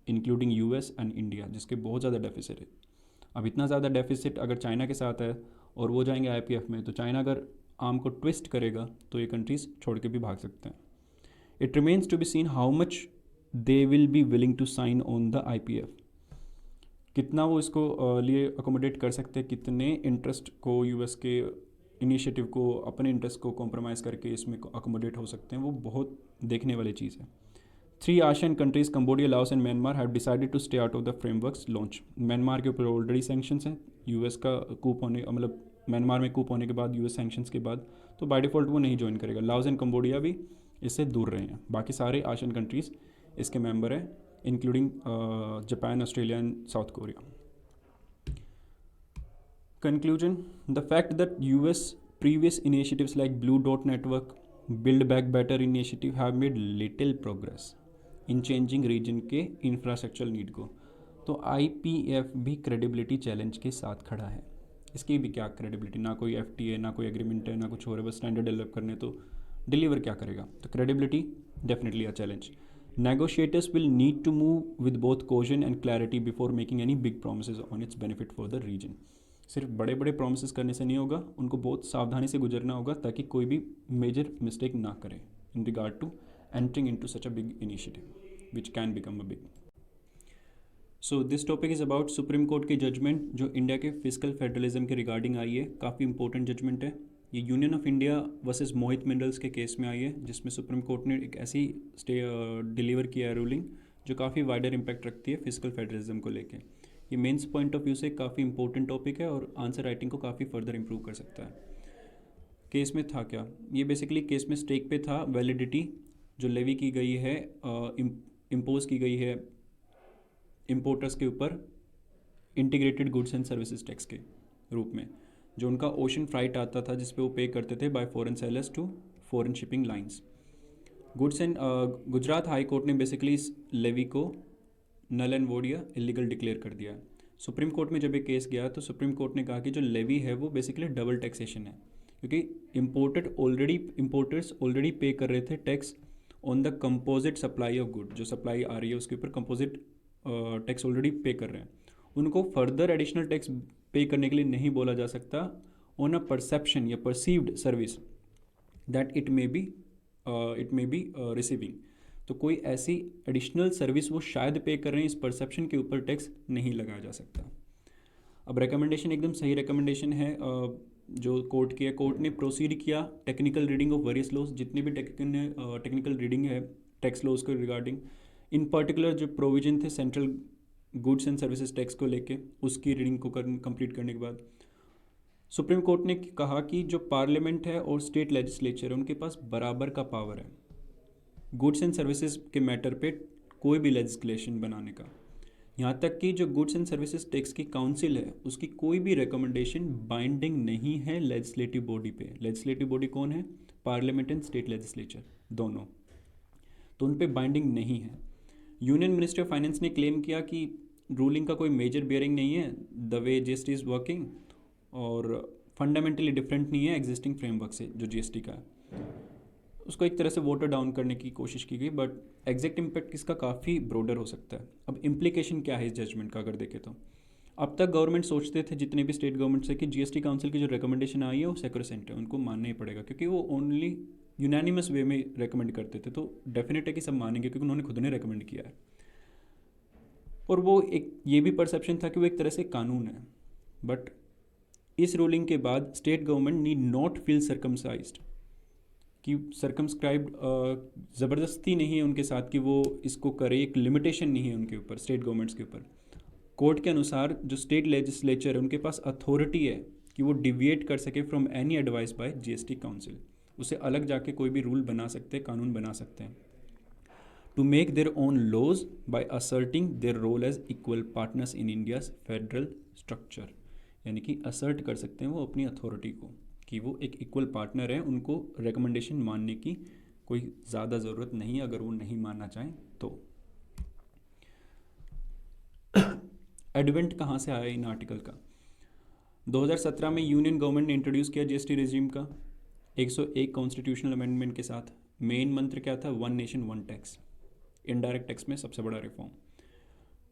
including US and India, जिसके बहुत ज़्यादा डेफिसिट है। अब इतना ज़्यादा डेफिसिट अगर चाइना के साथ है और वो जाएंगे IPF में, तो चाइना अगर आर्म को ट्विस्ट करेगा तो ये कंट्रीज़ छोड़ के भी भाग सकते हैं। It remains to be seen how much they will be willing to sign on the IPF, कितना वो इसको लिए अकोमोडेट कर सकते हैं, कितने इंटरेस्ट को US के इनिशिएटिव को अपने इंटरेस्ट को कॉम्प्रोमाइज़ करके इसमें अकोमोडेट हो सकते हैं, वो बहुत देखने वाली चीज़ है। 3 ASEAN countries Cambodia, Laos and Myanmar have decided to stay out of the frameworks launch. Myanmar के ऊपर ऑलरेडी सैंक्शंस हैं US का कूप होने, मतलब म्यांमार में कूप होने के बाद US सैंक्शंस के बाद, तो बाय डिफ़ॉल्ट वो नहीं ज्वाइन करेगा। लाओस एंड कंबोडिया भी इससे दूर रहे हैं, बाकी सारे आशियन कंट्रीज़ इसके मेंबर हैं। including Japan, Australia, and South Korea. Conclusion: the fact that US previous initiatives like Blue Dot Network, Build Back Better initiative have made little progress in changing region के infrastructural need को, तो IPF भी credibility challenge के साथ खड़ा है. इसकी भी क्या credibility, ना कोई FTA, ना कोई agreement है, ना कुछ और है, बस standard develop करने, तो deliver क्या करेगा? तो credibility definitely a challenge. Negotiators will need to move with both caution and clarity before making any big promises on its benefit for the region. सिर्फ बड़े बड़े प्रोमिस करने से नहीं होगा, उनको बहुत सावधानी से गुजरना होगा ताकि कोई भी मेजर मिस्टेक ना करे in regard to entering into such a big initiative which can become a big. So this topic is about supreme court की जजमेंट जो इंडिया के फिजिकल फेडरलिज्म के रिगार्डिंग आई है. काफ़ी इंपॉर्टेंट जजमेंट है ये. Union of India versus Mohit minerals के केस में आई है, जिसमें सुप्रीम कोर्ट ने एक ऐसी डिलीवर किया है रूलिंग जो काफ़ी वाइडर इम्पैक्ट रखती है फिजिकल फेडरलिज्म को लेके. ये मेंस पॉइंट ऑफ व्यू से काफ़ी इंपॉर्टेंट टॉपिक है और आंसर राइटिंग को काफ़ी फर्दर इंप्रूव कर सकता है. केस में था क्या, ये बेसिकली केस में स्टेक पे था वैलिडिटी जो लेवी की गई है, इम्पोज की गई है इम्पोर्टर्स के ऊपर integrated goods and services tax के रूप में, जो उनका ओशन फ्राइट आता था जिस पे वो पे करते थे by foreign sellers to foreign shipping lines. Goods and Gujarat high court ने बेसिकली इस लेवी को नल एंड वोड या इलीगल डिक्लेयर कर दिया है. सुप्रीम कोर्ट में जब ये केस गया तो सुप्रीम कोर्ट ने कहा कि जो लेवी है वो बेसिकली डबल टैक्सेशन है, क्योंकि इम्पोर्टर्स ऑलरेडी पे कर रहे थे tax on the composite supply of good. जो सप्लाई आ रही है उसके ऊपर कंपोजिट टैक्स ऑलरेडी पे कर रहे हैं. उनको फर्दर एडिशनल टैक्स पे करने के लिए नहीं बोला जा सकता ऑन अ परसेप्शन या perceived service that it may be receiving. तो कोई ऐसी एडिशनल सर्विस वो शायद पे कर रहे हैं, इस परसेप्शन के ऊपर टैक्स नहीं लगाया जा सकता. अब रिकमेंडेशन एकदम सही रिकमेंडेशन है जो कोर्ट की है. कोर्ट ने प्रोसीड किया technical reading of various laws, जितने भी टेक्निकल रीडिंग है टैक्स लॉज के रिगार्डिंग, इन पर्टिकुलर जो प्रोविजन थे central goods and services tax को लेके, उसकी रीडिंग को कंप्लीट करने के बाद सुप्रीम कोर्ट ने कहा कि जो पार्लियामेंट है और स्टेट लेजिस्लेचर है उनके पास बराबर का पावर है गुड्स एंड सर्विसेज के मैटर पे कोई भी लेजिस्लेशन बनाने का. यहाँ तक कि जो गुड्स एंड सर्विसेज टैक्स की काउंसिल है उसकी कोई भी रिकमेंडेशन बाइंडिंग नहीं है लेजिस्लेटिव बॉडी पे. लेजिस्लेटिव बॉडी कौन है? पार्लियामेंट एंड स्टेट लेजिस्लेचर दोनों, तो उन पे बाइंडिंग नहीं है. यूनियन मिनिस्ट्री ऑफ फाइनेंस ने क्लेम किया कि रूलिंग का कोई मेजर बियरिंग नहीं है the way GST is working और फंडामेंटली डिफरेंट नहीं है एग्जिस्टिंग फ्रेमवर्क से जो जीएसटी का है. उसको एक तरह से वाटर डाउन करने की कोशिश की गई, बट एग्जैक्ट इम्पैक्ट इसका काफ़ी ब्रॉडर हो सकता है. अब इम्प्लीकेशन क्या है इस जजमेंट का अगर देखें तो, अब तक गवर्नमेंट सोचते थे जितने भी स्टेट गवर्नमेंट से कि जीएसटी काउंसिल की जो रिकमेंडेशन आई है वो सेक्रोसेंट है, उनको मानना ही पड़ेगा, क्योंकि वो ओनली यूनानिमस वे में रिकमेंड करते थे. तो डेफिनेट है कि सब मानेंगे क्योंकि उन्होंने खुद ने रिकमेंड किया है. और वो एक ये भी परसेप्शन था कि वो एक तरह से कानून है. बट इस रूलिंग के बाद state government need not feel circumcised कि सर्कमस्क्राइब्ड ज़बरदस्ती नहीं है उनके साथ कि वो इसको करे, एक लिमिटेशन नहीं है उनके ऊपर, स्टेट गवर्नमेंट्स के ऊपर. कोर्ट के अनुसार जो स्टेट लेजिस्लेचर है उनके पास अथॉरिटी है कि वो डिविएट कर सके from any advice by GST council. उससे अलग जाके कोई भी रूल बना सकते हैं, कानून बना सकते हैं. To make their own laws by asserting their role as equal partners in India's federal structure, यानी कि असर्ट कर सकते हैं वो अपनी अथॉरिटी को कि वो एक इक्वल पार्टनर है. उनको रिकमेंडेशन मानने की कोई ज़्यादा ज़रूरत नहीं है अगर वो नहीं मानना चाहें तो. एडवेंट कहाँ से आया इन आर्टिकल का? 2017 में यूनियन गवर्नमेंट ने इंट्रोड्यूस किया जीएसटी रेजिम का 101 कॉन्स्टिट्यूशनल अमेंडमेंट के साथ. मेन मंत्र क्या था? One nation one tax. Indirect tax में सबसे बड़ा reform.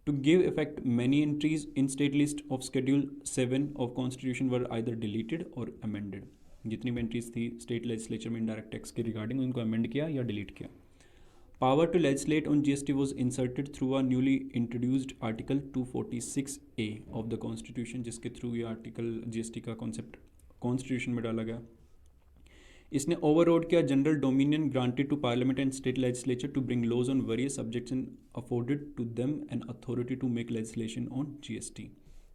To give effect, many entries in state list of Schedule 7 of Constitution were either deleted or amended. जितनी भी एंट्रीज थी स्टेट लेजिस्लेचर में इंडायरेक्ट टैक्स के रिगार्डिंग उनको अमेंड किया या डिलीट किया. Power to legislate on GST was inserted through a newly introduced article 246A of the constitution, जिसके थ्रू ये आर्टिकल जीएसटी का कॉन्सेप्ट कॉन्स्टिट्यूशन में डाला गया. इसने ओवररोड किया general dominion granted to parliament and state legislature to bring laws on various subjects and afforded to them an authority to make legislation on GST.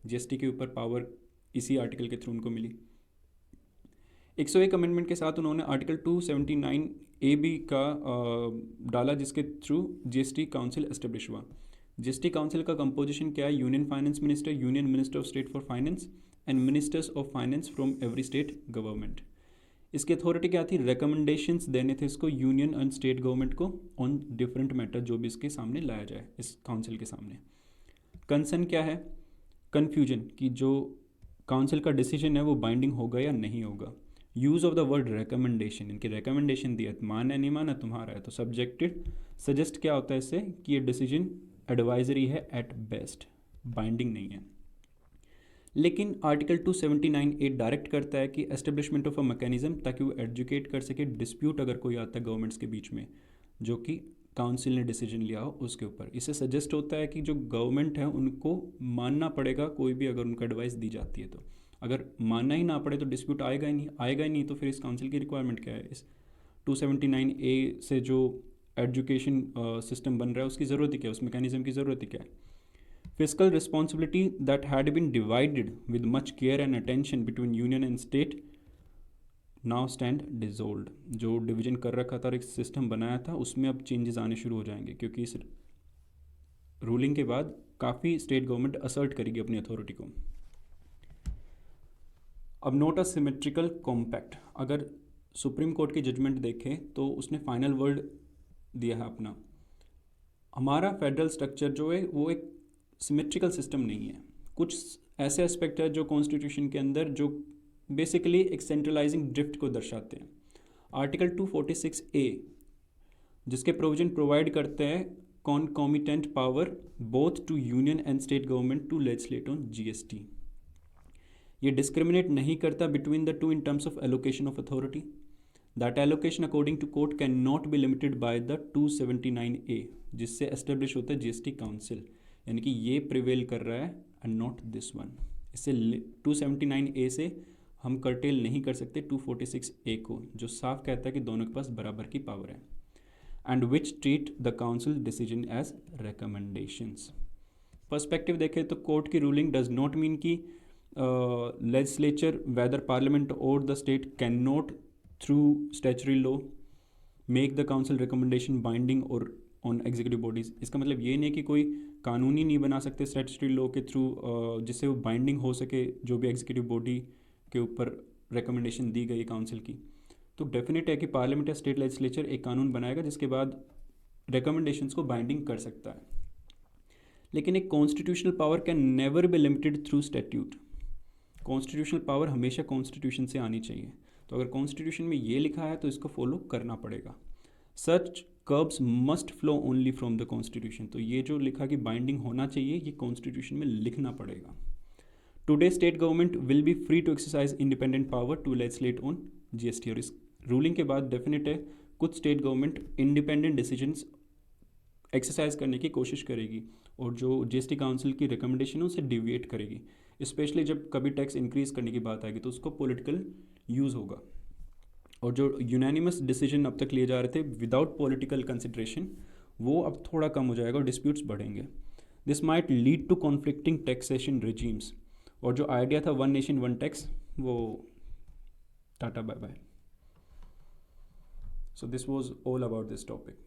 GST के ऊपर power इसी article के through उनको मिली. 101 अमेंडमेंट के साथ उन्होंने article 279A भी का डाला, जिसके थ्रू जीएसटी काउंसिल एस्टेब्लिश हुआ. जीएसटी काउंसिल का कंपोजिशन क्या है? Union finance minister, union minister of state for finance and ministers of finance from every state government. इसकी अथॉरिटी क्या थी? रिकमेंडेशंस देने थे इसको यूनियन एंड स्टेट गवर्नमेंट को ऑन डिफरेंट मैटर जो भी इसके सामने लाया जाए, इस काउंसिल के सामने। कंसर्न क्या है? कन्फ्यूजन कि जो काउंसिल का डिसीजन है वो बाइंडिंग होगा या नहीं होगा। Use of the word recommendation, इनकी रिकमेंडेशन दिया, माना नहीं माना तुम्हारा है। तो सब्जेक्टेड सजेस्ट क्या होता है इससे कि ये डिसीजन एडवाइजरी है एट बेस्ट, बाइंडिंग नहीं है। लेकिन आर्टिकल 279(a) डायरेक्ट करता है कि एस्टेब्लिशमेंट ऑफ अ मैकेनिज्म, ताकि वो एडजुकेट कर सके डिस्प्यूट अगर कोई आता है गवर्नमेंट्स के बीच में जो कि काउंसिल ने डिसीजन लिया हो उसके ऊपर। इससे सजेस्ट होता है कि जो गवर्नमेंट है उनको मानना पड़ेगा कोई भी अगर उनको एडवाइस दी जाती है तो। अगर मानना ही ना पड़े तो डिस्प्यूट आएगा ही नहीं, तो फिर इस काउंसिल की रिक्वायरमेंट क्या है? इस 279(a) से जो एजुकेशन सिस्टम बन रहा है उसकी ज़रूरत ही क्या है, उस मैकेनिज्म की ज़रूरत ही क्या है? Fiscal responsibility that had been divided with much care and attention between union and state now stand dissolved। जो डिवीजन कर रखा था और एक सिस्टम बनाया था उसमें अब चेंजेस आने शुरू हो जाएंगे, क्योंकि इस रूलिंग के बाद काफ़ी स्टेट गवर्नमेंट असर्ट करेगी अपनी अथॉरिटी को। अब नोट अ सिमेट्रिकल कॉम्पैक्ट, अगर सुप्रीम कोर्ट की जजमेंट देखें तो उसने फाइनल वर्ड दिया है अपना। हमारा फेडरल स्ट्रक्चर जो है वो एक सिमेट्रिकल सिस्टम नहीं है। कुछ ऐसे एस्पेक्ट है जो कॉन्स्टिट्यूशन के अंदर जो बेसिकली एक सेंट्रलाइजिंग ड्रिफ्ट को दर्शाते हैं। आर्टिकल 246(a) जिसके प्रोविजन प्रोवाइड करते हैं concomitant power both to union and state government to legislate on GST. ये डिस्क्रिमिनेट नहीं करता between the two in terms of allocation of authority. That allocation according to court can not be limited by the 279(a) जिससे establish होता है GST council, यानी कि ये prevail कर रहा है एंड नॉट दिस वन। इससे 279(a) से हम कर्टेल नहीं कर सकते 246(a) को, जो साफ कहता है कि दोनों के पास बराबर की पावर है। And which treat the council decision as recommendations. Perspective देखें तो कोर्ट की रूलिंग डज नॉट मीन कि लेजिस्लेचर वेदर पार्लियामेंट और the state can not through statutory law make the council recommendation binding और ऑन एग्जीक्यूटिव बॉडीज़। इसका मतलब ये नहीं कि कोई कानूनी नहीं बना सकते स्टैट्यूटरी लॉ के थ्रू जिससे वो बाइंडिंग हो सके जो भी एग्जीक्यूटिव बॉडी के ऊपर रिकमेंडेशन दी गई काउंसिल की। तो डेफिनेट है कि पार्लियामेंट या स्टेट लेजिस्लेचर एक कानून बनाएगा जिसके बाद रिकमेंडेशंस को बाइंडिंग कर सकता है। लेकिन एक constitutional power can never be limited through statute. Constitutional power हमेशा कॉन्स्टिट्यूशन से आनी चाहिए। तो अगर कॉन्स्टिट्यूशन में ये लिखा है तो इसको फॉलो करना पड़ेगा। Such curbs must flow only from the constitution. तो ये जो लिखा कि बाइंडिंग होना चाहिए ये कॉन्स्टिट्यूशन में लिखना पड़ेगा। Today state government will be free to exercise independent power to legislate on GST. और इस रूलिंग के बाद डेफिनेट है कुछ state government independent decisions exercise करने की कोशिश करेगी और जो जीएसटी काउंसिल की रिकमेंडेशन है उससे डिविएट करेगी। स्पेशली जब कभी टैक्स इंक्रीज़ करने की बात आएगी तो उसको पॉलिटिकल यूज़ होगा। और जो यूनानिमस डिसीजन अब तक लिए जा रहे थे विदाउट पॉलिटिकल कंसिड्रेशन वो अब थोड़ा कम हो जाएगा और डिस्प्यूट्स बढ़ेंगे। This might lead to conflicting taxation regimes. और जो आइडिया था वन नेशन वन टैक्स वो tata bye bye. So this was all about this topic.